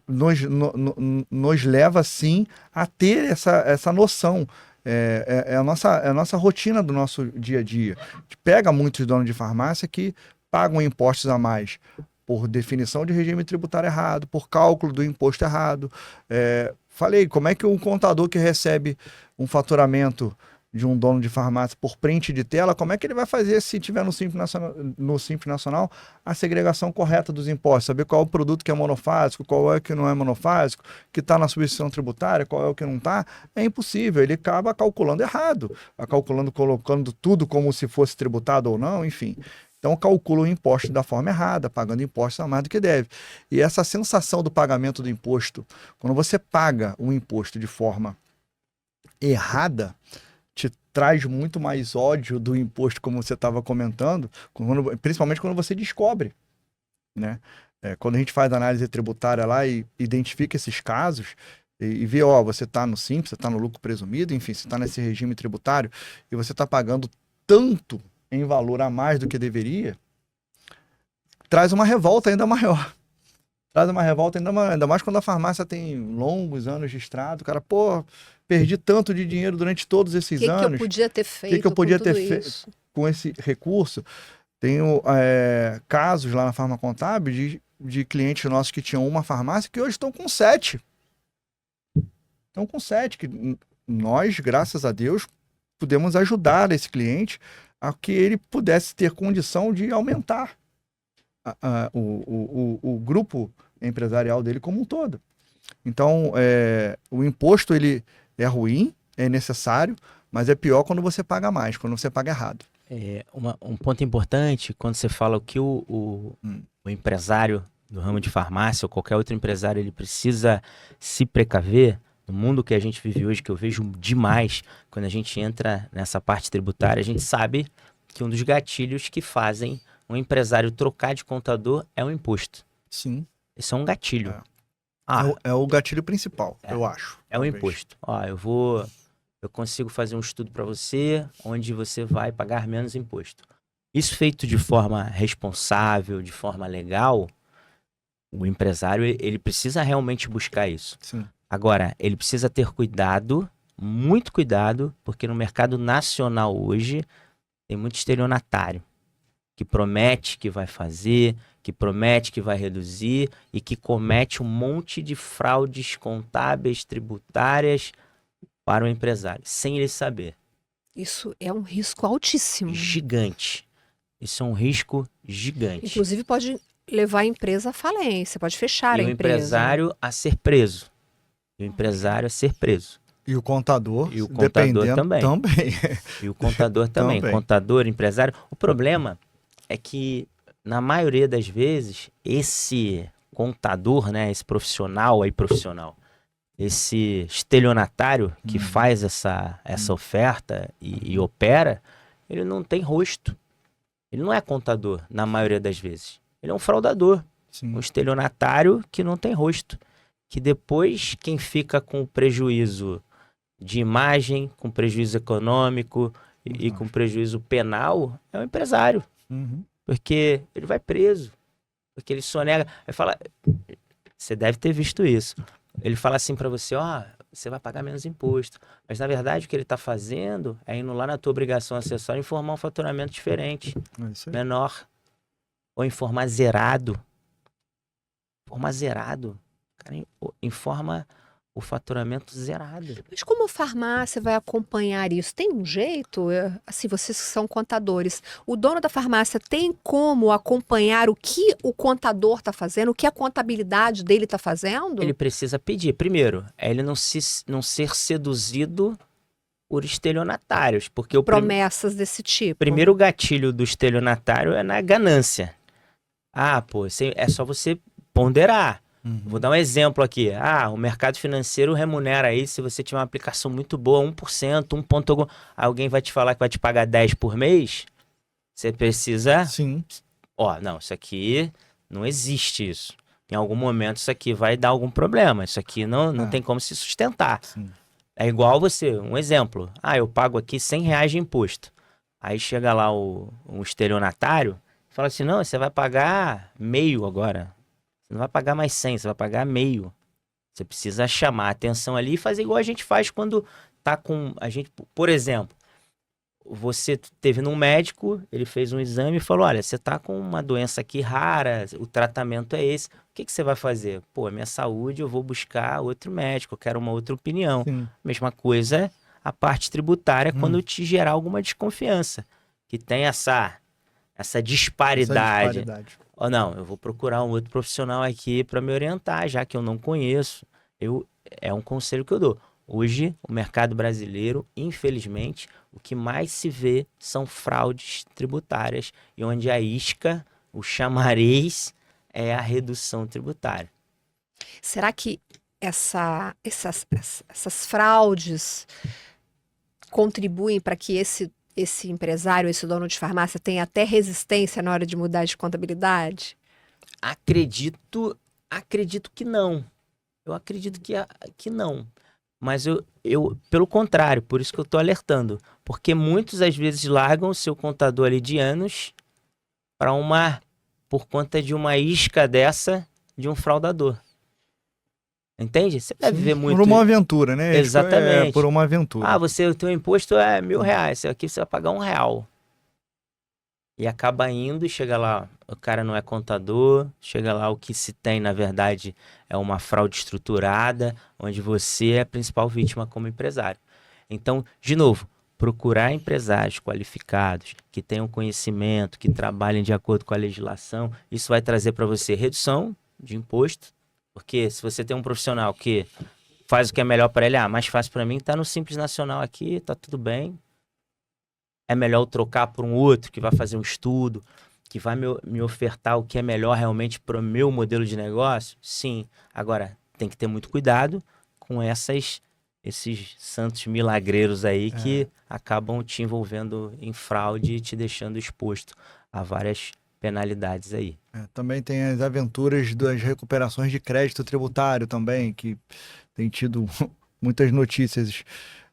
nos leva, sim, a ter essa noção. É a nossa rotina do nosso dia a dia. A gente pega muitos donos de farmácia que pagam impostos a mais por definição de regime tributário errado, por cálculo do imposto errado. Falei, como é que um contador que recebe um faturamento de um dono de farmácia por print de tela, como é que ele vai fazer se tiver no Simples Nacional a segregação correta dos impostos, saber qual é o produto que é monofásico, qual é o que não é monofásico, que está na substituição tributária, qual é o que não está? É impossível, ele acaba calculando errado, colocando tudo como se fosse tributado ou não, enfim. Então calcula o imposto da forma errada, pagando impostos a mais do que deve. E essa sensação do pagamento do imposto, quando você paga o imposto de forma errada, te traz muito mais ódio do imposto, como você estava comentando, principalmente quando você descobre, né? Quando a gente faz análise tributária lá e identifica esses casos e vê, você está no Simples, você está no lucro presumido, enfim, você está nesse regime tributário e você está pagando tanto em valor a mais do que deveria, traz uma revolta ainda maior. Traz uma revolta ainda mais quando a farmácia tem longos anos de estrado. O cara, perdi tanto de dinheiro durante todos esses anos. O que eu podia ter feito que eu podia ter feito com esse recurso? Tenho casos lá na Farma Contábil de clientes nossos que tinham uma farmácia que hoje estão com 7. Estão com 7. Que nós, graças a Deus, pudemos ajudar esse cliente a que ele pudesse ter condição de aumentar o grupo empresarial dele como um todo. Então, o imposto ele é ruim, é necessário, mas é pior quando você paga mais, quando você paga errado. Um ponto importante, quando você fala o que o empresário do ramo de farmácia ou qualquer outro empresário, ele precisa se precaver, no mundo que a gente vive hoje, que eu vejo demais, quando a gente entra nessa parte tributária, a gente sabe que um dos gatilhos que fazem um empresário trocar de contador é o imposto. Sim. Isso é um gatilho. É o gatilho principal, eu acho. É o imposto. Eu consigo fazer um estudo para você, onde você vai pagar menos imposto. Isso feito de forma responsável, de forma legal, o empresário ele precisa realmente buscar isso. Sim. Agora, ele precisa ter cuidado, muito cuidado, porque no mercado nacional hoje tem muito estelionatário, que promete que vai fazer, que promete que vai reduzir e que comete um monte de fraudes contábeis, tributárias para o empresário, sem ele saber. Isso é um risco altíssimo. Gigante. Isso é um risco gigante. Inclusive pode levar a empresa à falência, pode fechar a empresa. E o empresário a ser preso. E o empresário a ser preso. E o contador, também. também. E o contador também. Contador, empresário. O problema é que, na maioria das vezes, esse contador, né, esse profissional, esse estelionatário que faz essa oferta e opera, ele não tem rosto. Ele não é contador, na maioria das vezes. Ele é um fraudador. Sim. Um estelionatário que não tem rosto. Que depois quem fica com prejuízo de imagem, com prejuízo econômico e com prejuízo penal é o empresário. Uhum. Porque ele vai preso. Porque ele sonega. Aí fala, você deve ter visto isso. Ele fala assim pra você, você vai pagar menos imposto. Mas na verdade o que ele tá fazendo é indo lá na tua obrigação acessória e informar um faturamento diferente, menor. Ou informar zerado. Informar zerado. Cara, informa o faturamento zerado. Mas como a farmácia vai acompanhar isso? Tem um jeito? Assim, vocês que são contadores, o dono da farmácia tem como acompanhar o que o contador está fazendo, o que a contabilidade dele está fazendo? Ele precisa pedir. Primeiro, é ele não ser seduzido por estelionatários. Porque promessas desse tipo. Primeiro gatilho do estelionatário é na ganância. É só você ponderar. Vou dar um exemplo aqui. O mercado financeiro remunera aí, se você tiver uma aplicação muito boa, 1%, 1 ponto algum. Alguém vai te falar que vai te pagar 10 por mês? Você precisa... Sim. Não, isso aqui não existe isso. Em algum momento isso aqui vai dar algum problema. Isso aqui não tem como se sustentar. Sim. É igual você, um exemplo. Eu pago aqui R$100 de imposto. Aí chega lá um estelionatário e fala assim, não, você vai pagar meio agora. Você não vai pagar mais 100, você vai pagar meio. Você precisa chamar a atenção ali e fazer igual a gente faz quando tá com... A gente, por exemplo, você teve num médico, ele fez um exame e falou, olha, você tá com uma doença aqui rara, o tratamento é esse. O que que você vai fazer? Pô, minha saúde, eu vou buscar outro médico, eu quero uma outra opinião. Sim. Mesma coisa a parte tributária quando te gerar alguma desconfiança. Que tem essa disparidade. Ou não, eu vou procurar um outro profissional aqui para me orientar, já que eu não conheço. É um conselho que eu dou. Hoje, o mercado brasileiro, infelizmente, o que mais se vê são fraudes tributárias e onde a isca, o chamariz, é a redução tributária. Será que essas fraudes contribuem para que esse empresário, esse dono de farmácia tenha até resistência na hora de mudar de contabilidade? Acredito que não. Eu acredito que não. Mas pelo contrário, por isso que eu estou alertando. Porque muitos, às vezes, largam o seu contador ali de anos por conta de uma isca dessa de um fraudador. Entende? Você deve ver muito. Por uma aventura, né? Exatamente. Por uma aventura. O teu imposto é R$1.000. Aqui você vai pagar R$1. E acaba indo e chega lá, o cara não é contador, chega lá, o que se tem, na verdade, é uma fraude estruturada, onde você é a principal vítima como empresário. Então, de novo, procurar empresários qualificados, que tenham conhecimento, que trabalhem de acordo com a legislação, isso vai trazer para você redução de imposto, porque se você tem um profissional que faz o que é melhor para ele, mais fácil para mim, tá no Simples Nacional aqui, tá tudo bem. É melhor eu trocar por um outro que vai fazer um estudo, que vai me ofertar o que é melhor realmente para o meu modelo de negócio? Sim. Agora, tem que ter muito cuidado com esses santos milagreiros aí que acabam te envolvendo em fraude e te deixando exposto a várias penalidades aí. Também tem as aventuras das recuperações de crédito tributário também, que tem tido muitas notícias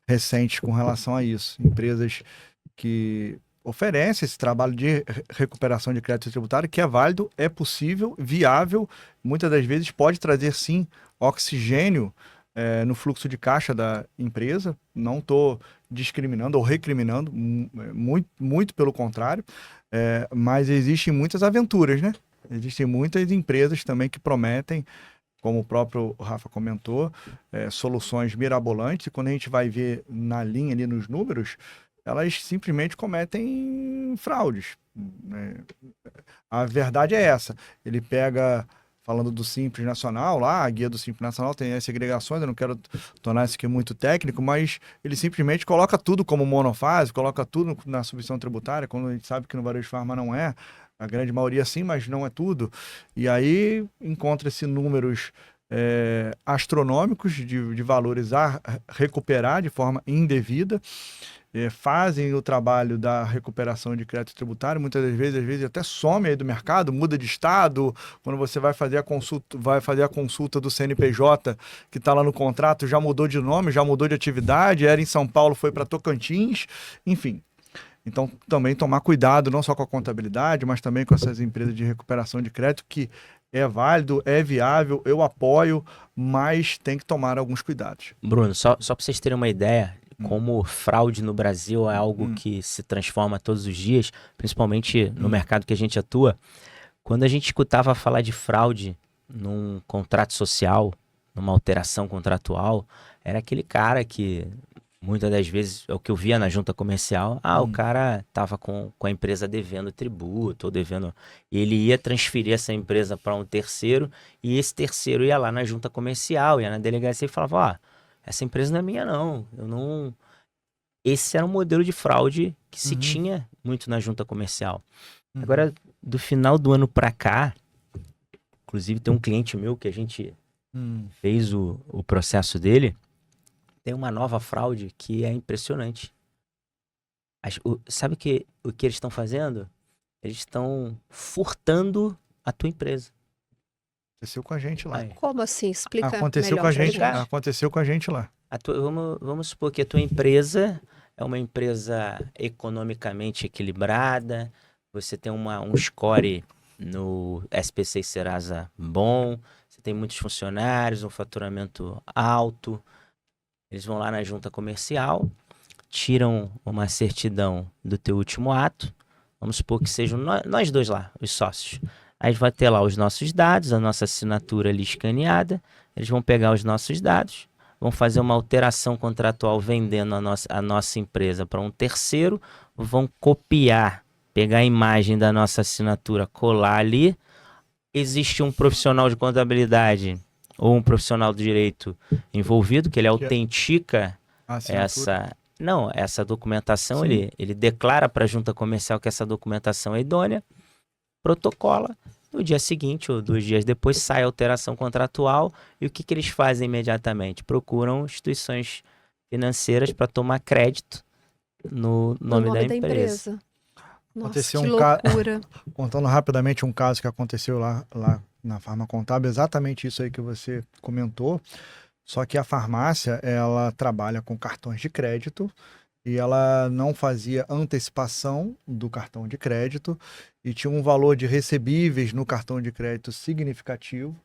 recentes com relação a isso. Empresas que oferece esse trabalho de recuperação de crédito tributário, que é válido, é possível, viável, muitas das vezes pode trazer, sim, oxigênio no fluxo de caixa da empresa. Não estou discriminando ou recriminando, muito, muito pelo contrário, mas existem muitas aventuras, né? Existem muitas empresas também que prometem, como o próprio Rafa comentou, soluções mirabolantes, e quando a gente vai ver na linha ali nos números, elas simplesmente cometem fraudes. A verdade é essa. Ele pega, falando do Simples Nacional, lá, a guia do Simples Nacional tem as segregações, eu não quero tornar isso aqui muito técnico, mas ele simplesmente coloca tudo como monofase, coloca tudo na subvenção tributária, quando a gente sabe que no varejo de farma não é, a grande maioria sim, mas não é tudo. E aí encontra-se números astronômicos de valores a recuperar de forma indevida. Fazem o trabalho da recuperação de crédito tributário, muitas das vezes, às vezes até some aí do mercado, muda de estado. Quando você vai fazer a consulta do CNPJ, que está lá no contrato, já mudou de nome, já mudou de atividade, era em São Paulo, foi para Tocantins, enfim. Então, também tomar cuidado, não só com a contabilidade, mas também com essas empresas de recuperação de crédito, que é válido, é viável, eu apoio, mas tem que tomar alguns cuidados. Bruno, só para vocês terem uma ideia, como fraude no Brasil é algo que se transforma todos os dias, principalmente no mercado que a gente atua. Quando a gente escutava falar de fraude num contrato social, numa alteração contratual, era aquele cara que, muitas das vezes, é o que eu via na junta comercial, o cara estava com a empresa devendo tributo, ou devendo... E ele ia transferir essa empresa para um terceiro, e esse terceiro ia lá na junta comercial, ia na delegacia e falava, essa empresa não é minha, não. Eu não... Esse era um modelo de fraude que se tinha muito na junta comercial. Agora, do final do ano para cá, inclusive tem um cliente meu que a gente fez o processo dele, tem uma nova fraude que é impressionante. Sabe o que eles estão fazendo? Eles estão furtando a tua empresa. Aconteceu com a gente lá. Como assim? Explica Aconteceu melhor com a gente, pra gente. aconteceu com a gente lá. Vamos supor que a tua empresa é uma empresa economicamente equilibrada, você tem um score no SPC e Serasa bom, você tem muitos funcionários, um faturamento alto. Eles vão lá na junta comercial, tiram uma certidão do teu último ato. Vamos supor que sejam nós dois lá, os sócios. Aí vai ter lá os nossos dados, a nossa assinatura ali escaneada. Eles vão pegar os nossos dados, vão fazer uma alteração contratual vendendo a nossa empresa para um terceiro, vão copiar, pegar a imagem da nossa assinatura, colar ali. Existe um profissional de contabilidade ou um profissional do direito envolvido, que ele autentica essa documentação, ele declara para a junta comercial que essa documentação é idônea, protocola, no dia seguinte ou 2 dias depois sai a alteração contratual e o que eles fazem imediatamente? Procuram instituições financeiras para tomar crédito no nome da empresa. Nossa, Aconteceu que loucura. Contando rapidamente um caso que aconteceu lá na Farma Contábil, exatamente isso aí que você comentou, só que a farmácia, ela trabalha com cartões de crédito e ela não fazia antecipação do cartão de crédito e tinha um valor de recebíveis no cartão de crédito significativo.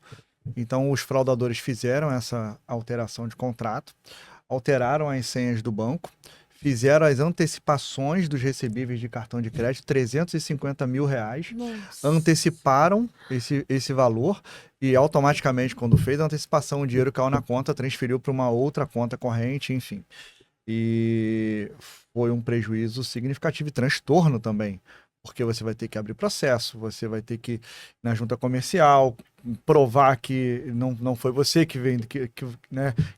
Então, os fraudadores fizeram essa alteração de contrato, alteraram as senhas do banco, fizeram as antecipações dos recebíveis de cartão de crédito, R$350 mil, anteciparam esse valor e automaticamente, quando fez a antecipação, o dinheiro caiu na conta, transferiu para uma outra conta corrente, enfim. E foi um prejuízo significativo e transtorno também, porque você vai ter que abrir processo, você vai ter que ir na junta comercial, provar que não foi você que vende, que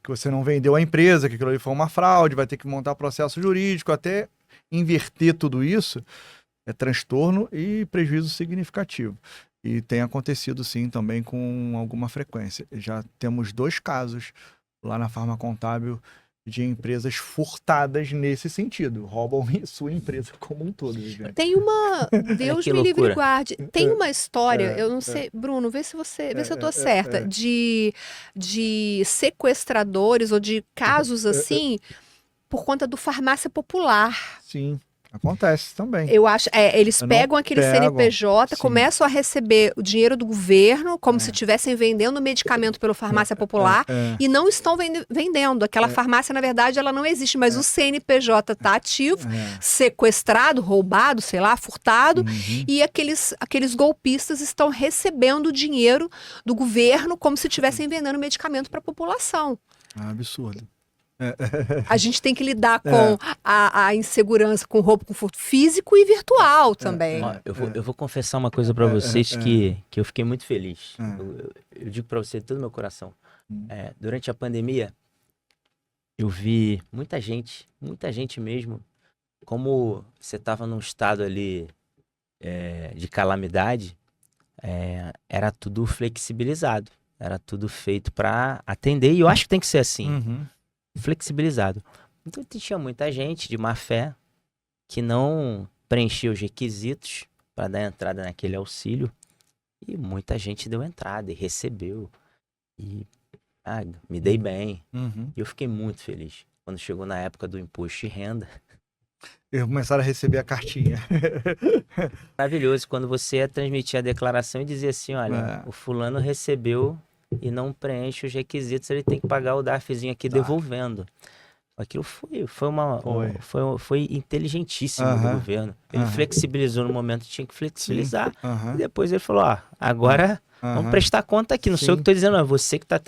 você não vendeu a empresa, que aquilo ali foi uma fraude, vai ter que montar processo jurídico, até inverter tudo isso, é transtorno e prejuízo significativo. E tem acontecido sim também com alguma frequência. Já temos 2 casos lá na Farma Contábil de empresas furtadas nesse sentido. Roubam sua empresa como um todo. Gente. Tem uma... Deus me livre e guarde. Tem uma história, eu não sei... Bruno, vê se eu tô certa. De sequestradores ou de casos assim por conta do farmácia popular. Sim. Acontece também. Eu acho, eles pegam aquele CNPJ, sim, começam a receber o dinheiro do governo, como se estivessem vendendo medicamento pela farmácia popular, e não estão vendendo. Aquela farmácia, na verdade, ela não existe, mas o CNPJ está ativo, sequestrado, roubado, sei lá, furtado, e aqueles golpistas estão recebendo o dinheiro do governo como se estivessem vendendo medicamento para a população. Absurdo. A gente tem que lidar com a insegurança, com roubo, com furto físico e virtual também. Eu vou confessar uma coisa pra vocês que eu fiquei muito feliz. Eu digo pra você de todo meu coração. Durante a pandemia, eu vi muita gente mesmo, como você estava num estado ali de calamidade, era tudo flexibilizado, era tudo feito para atender, e eu acho que tem que ser assim. Flexibilizado. Então tinha muita gente de má fé que não preenchia os requisitos para dar entrada naquele auxílio, e muita gente deu entrada e recebeu e me dei bem. E eu fiquei muito feliz quando chegou na época do imposto de renda. Eles começaram a receber a cartinha. Maravilhoso quando você ia transmitir a declaração e dizia assim, olha, o fulano recebeu e não preenche os requisitos, ele tem que pagar o DARFzinho aqui devolvendo. Aquilo foi inteligentíssimo do governo. Ele flexibilizou no momento que tinha que flexibilizar. E depois ele falou, agora vamos prestar conta aqui. Não sou eu que estou dizendo, não. É você que tá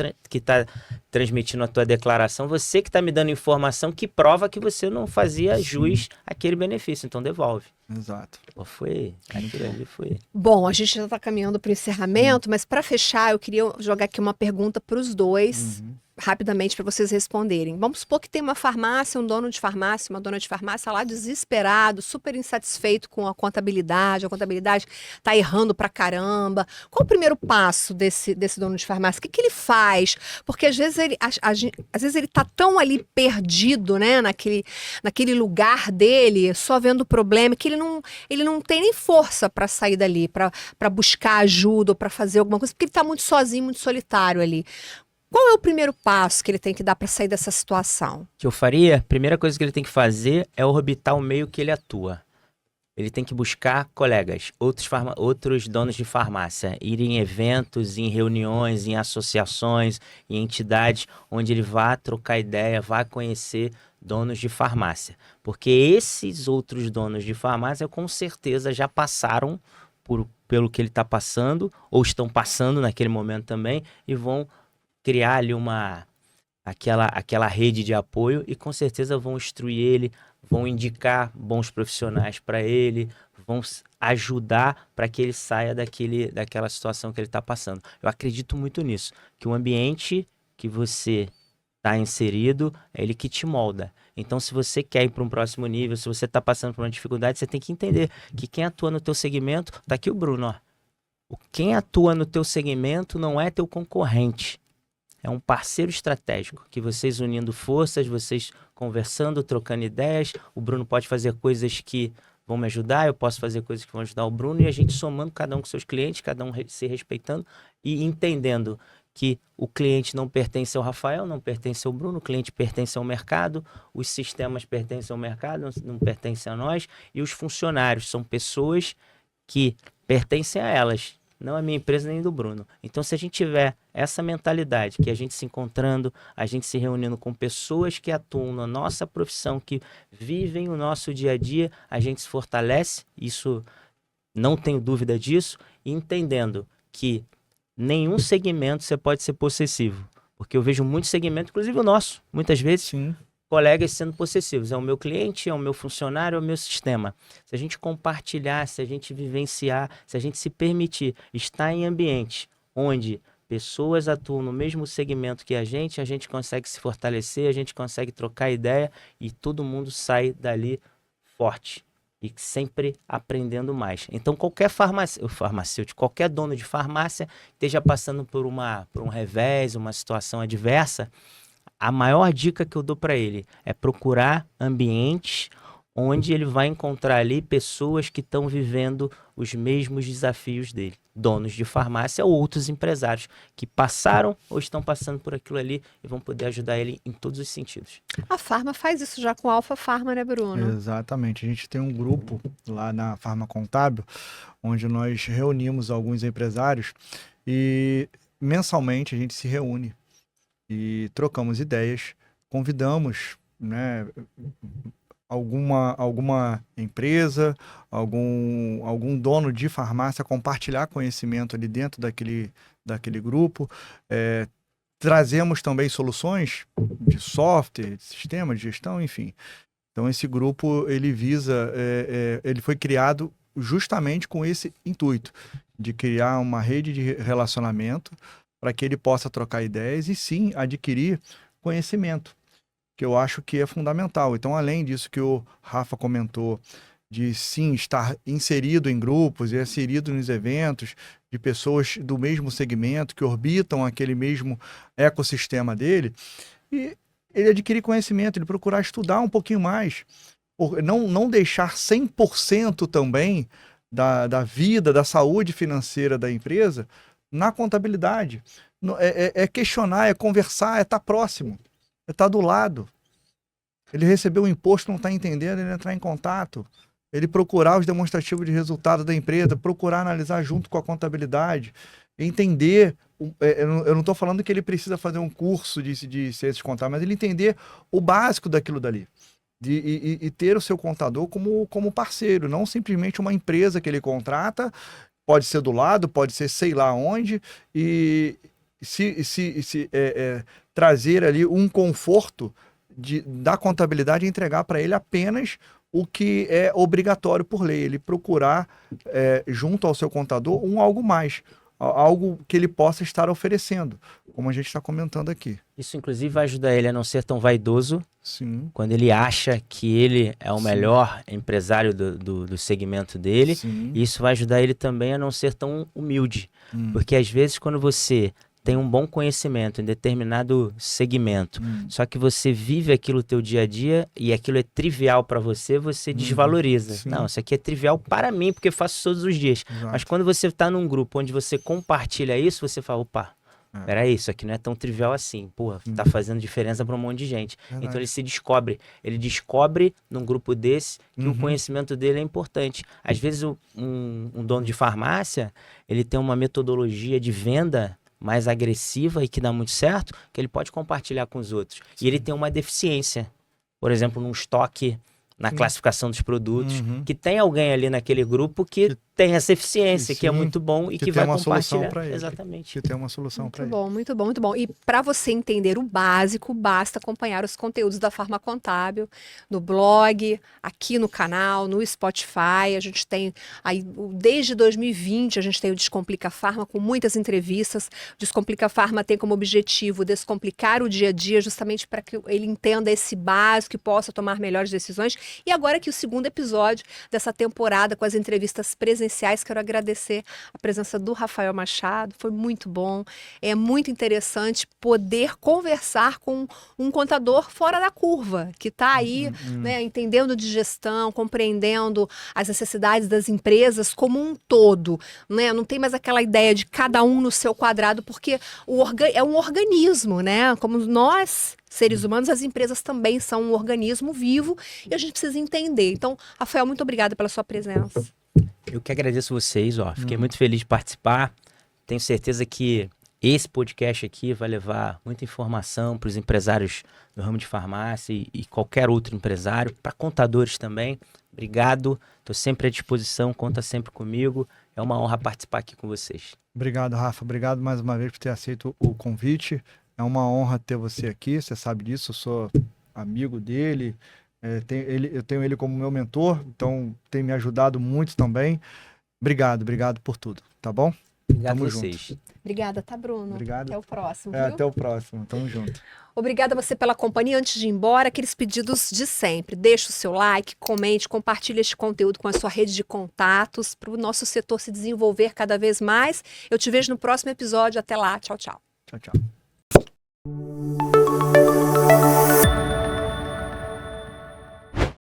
transmitindo a tua declaração, você que está me dando informação que prova que você não fazia jus àquele benefício. Então devolve. Exato. Aquilo ali foi... Bom, a gente já está caminhando para o encerramento, mas para fechar, eu queria jogar aqui uma pergunta para os dois, rapidamente, para vocês responderem. Vamos supor que tem uma farmácia, um dono de farmácia, uma dona de farmácia lá desesperado, super insatisfeito com a contabilidade está errando pra caramba. Qual o primeiro passo desse dono de farmácia? O que ele faz? Porque às vezes ele tá tão ali perdido, né, naquele lugar dele, só vendo o problema, que ele não tem nem força para sair dali, para buscar ajuda ou para fazer alguma coisa, porque ele está muito sozinho, muito solitário ali. Qual é o primeiro passo que ele tem que dar para sair dessa situação? Que eu faria, a primeira coisa que ele tem que fazer é orbitar o meio que ele atua. ele tem que buscar colegas, outros donos de farmácia, ir em eventos, em reuniões, em associações, em entidades, onde ele vá trocar ideia, vá conhecer donos de farmácia. Porque esses outros donos de farmácia, com certeza, já passaram pelo que ele está passando, ou estão passando naquele momento também, e vão criar ali aquela rede de apoio, e com certeza vão instruir ele, vão indicar bons profissionais para ele, vão ajudar para que ele saia daquela situação que ele está passando. Eu acredito muito nisso, que o ambiente que você está inserido é ele que te molda. Então, se você quer ir para um próximo nível, se você está passando por uma dificuldade, você tem que entender que quem atua no teu segmento, tá aqui o Bruno, ó. Quem atua no teu segmento não é teu concorrente. É um parceiro estratégico, que vocês unindo forças, vocês conversando, trocando ideias, o Bruno pode fazer coisas que vão me ajudar, eu posso fazer coisas que vão ajudar o Bruno, e a gente somando, cada um com seus clientes, cada um se respeitando e entendendo que o cliente não pertence ao Rafael, não pertence ao Bruno, o cliente pertence ao mercado, os sistemas pertencem ao mercado, não pertencem a nós, e os funcionários são pessoas que pertencem a elas, não a minha empresa nem do Bruno. Então, se a gente tiver essa mentalidade, que a gente se encontrando, a gente se reunindo com pessoas que atuam na nossa profissão, que vivem o nosso dia a dia, a gente se fortalece, isso não tenho dúvida disso, e entendendo que nenhum segmento você pode ser possessivo. Porque eu vejo muitos segmentos, inclusive o nosso, muitas vezes, Sim. colegas sendo possessivos. É o meu cliente, é o meu funcionário, é o meu sistema. Se a gente compartilhar, se a gente vivenciar, se a gente se permitir estar em ambientes onde pessoas atuam no mesmo segmento que a gente consegue se fortalecer, a gente consegue trocar ideia e todo mundo sai dali forte. E sempre aprendendo mais. Então, qualquer farmacêutico, qualquer dono de farmácia esteja passando por um revés, uma situação adversa, a maior dica que eu dou para ele é procurar ambientes onde ele vai encontrar ali pessoas que estão vivendo os mesmos desafios dele. Donos de farmácia ou outros empresários que passaram ou estão passando por aquilo ali e vão poder ajudar ele em todos os sentidos. A Farma faz isso já com a Alfa Farma, né, Bruno? Exatamente. A gente tem um grupo lá na Farma Contábil, onde nós reunimos alguns empresários e mensalmente a gente se reúne e trocamos ideias, convidamos, né, alguma empresa, algum dono de farmácia a compartilhar conhecimento ali dentro daquele grupo. Trazemos também soluções de software, de sistema de gestão, enfim. Então esse grupo, ele visa, ele foi criado justamente com esse intuito, de criar uma rede de relacionamento para que ele possa trocar ideias e sim adquirir conhecimento, que eu acho que é fundamental. Então, além disso que o Rafa comentou, de sim estar inserido em grupos e inserido nos eventos de pessoas do mesmo segmento, que orbitam aquele mesmo ecossistema dele, e ele adquirir conhecimento, ele procurar estudar um pouquinho mais, não deixar 100% também da vida, da saúde financeira da empresa na contabilidade. É questionar, é conversar, é estar próximo, é estar do lado. Ele recebeu o imposto, não está entendendo, ele entrar em contato, ele procurar os demonstrativos de resultado da empresa, procurar analisar junto com a contabilidade, entender. Eu não estou falando que ele precisa fazer um curso de ciências contábeis, mas ele entender o básico daquilo dali. E ter o seu contador como parceiro, não simplesmente uma empresa que ele contrata, pode ser do lado, pode ser sei lá onde, e trazer ali um conforto da contabilidade e entregar para ele apenas o que é obrigatório por lei, ele procurar junto ao seu contador algo mais, algo que ele possa estar oferecendo, como a gente está comentando aqui. Isso, inclusive, vai ajudar ele a não ser tão vaidoso. Sim. Quando ele acha que ele é o melhor empresário do segmento dele. Sim. Isso vai ajudar ele também a não ser tão humilde. Porque, às vezes, quando você tem um bom conhecimento em determinado segmento, só que você vive aquilo no teu dia a dia e aquilo é trivial para você, você desvaloriza. Sim. Não, isso aqui é trivial para mim, porque eu faço todos os dias. Exato. Mas quando você está num grupo onde você compartilha isso, você fala, opa, Peraí, isso aqui não é tão trivial assim. Porra, tá fazendo diferença para um monte de gente. Verdade. Então ele descobre num grupo desse que o conhecimento dele é importante. Às vezes um dono de farmácia, ele tem uma metodologia de venda mais agressiva e que dá muito certo, que ele pode compartilhar com os outros. E ele tem uma deficiência, por exemplo, num estoque, na classificação dos produtos, que tem alguém ali naquele grupo que tem essa eficiência, que é muito bom e que vai compartilhar. Exatamente. Que tem uma solução para ele. Muito bom, muito bom, muito bom. E para você entender o básico, basta acompanhar os conteúdos da Farma Contábil no blog, aqui no canal, no Spotify. A gente tem aí, desde 2020, a gente tem o Descomplica Farma com muitas entrevistas. O Descomplica Farma tem como objetivo descomplicar o dia a dia, justamente para que ele entenda esse básico e possa tomar melhores decisões. E agora que o segundo episódio dessa temporada com as entrevistas presenciais, quero agradecer a presença do Rafael Machado, foi muito bom, é muito interessante poder conversar com um contador fora da curva, que está aí, né, entendendo de gestão, compreendendo as necessidades das empresas como um todo, né? Não tem mais aquela ideia de cada um no seu quadrado, porque é um organismo, né? Como nós, seres humanos, as empresas também são um organismo vivo e a gente precisa entender. Então, Rafael, muito obrigada pela sua presença. Eu que agradeço vocês, fiquei muito feliz de participar. Tenho certeza que esse podcast aqui vai levar muita informação para os empresários do ramo de farmácia e qualquer outro empresário, para contadores também. Obrigado, estou sempre à disposição, conta sempre comigo. É uma honra participar aqui com vocês. Obrigado, Rafa. Obrigado mais uma vez por ter aceito o convite. É uma honra ter você aqui, você sabe disso, eu sou amigo dele. Eu tenho ele como meu mentor, então tem me ajudado muito também. Obrigado por tudo, tá bom? Obrigado Tamo a vocês. junto. Obrigada, tá, Bruno? Obrigado. Até o próximo, viu? Até o próximo, tamo junto. Obrigada a você pela companhia. Antes de ir embora, aqueles pedidos de sempre. Deixe o seu like, comente, compartilhe este conteúdo com a sua rede de contatos para o nosso setor se desenvolver cada vez mais. Eu te vejo no próximo episódio. Até lá. Tchau, tchau. Tchau, tchau.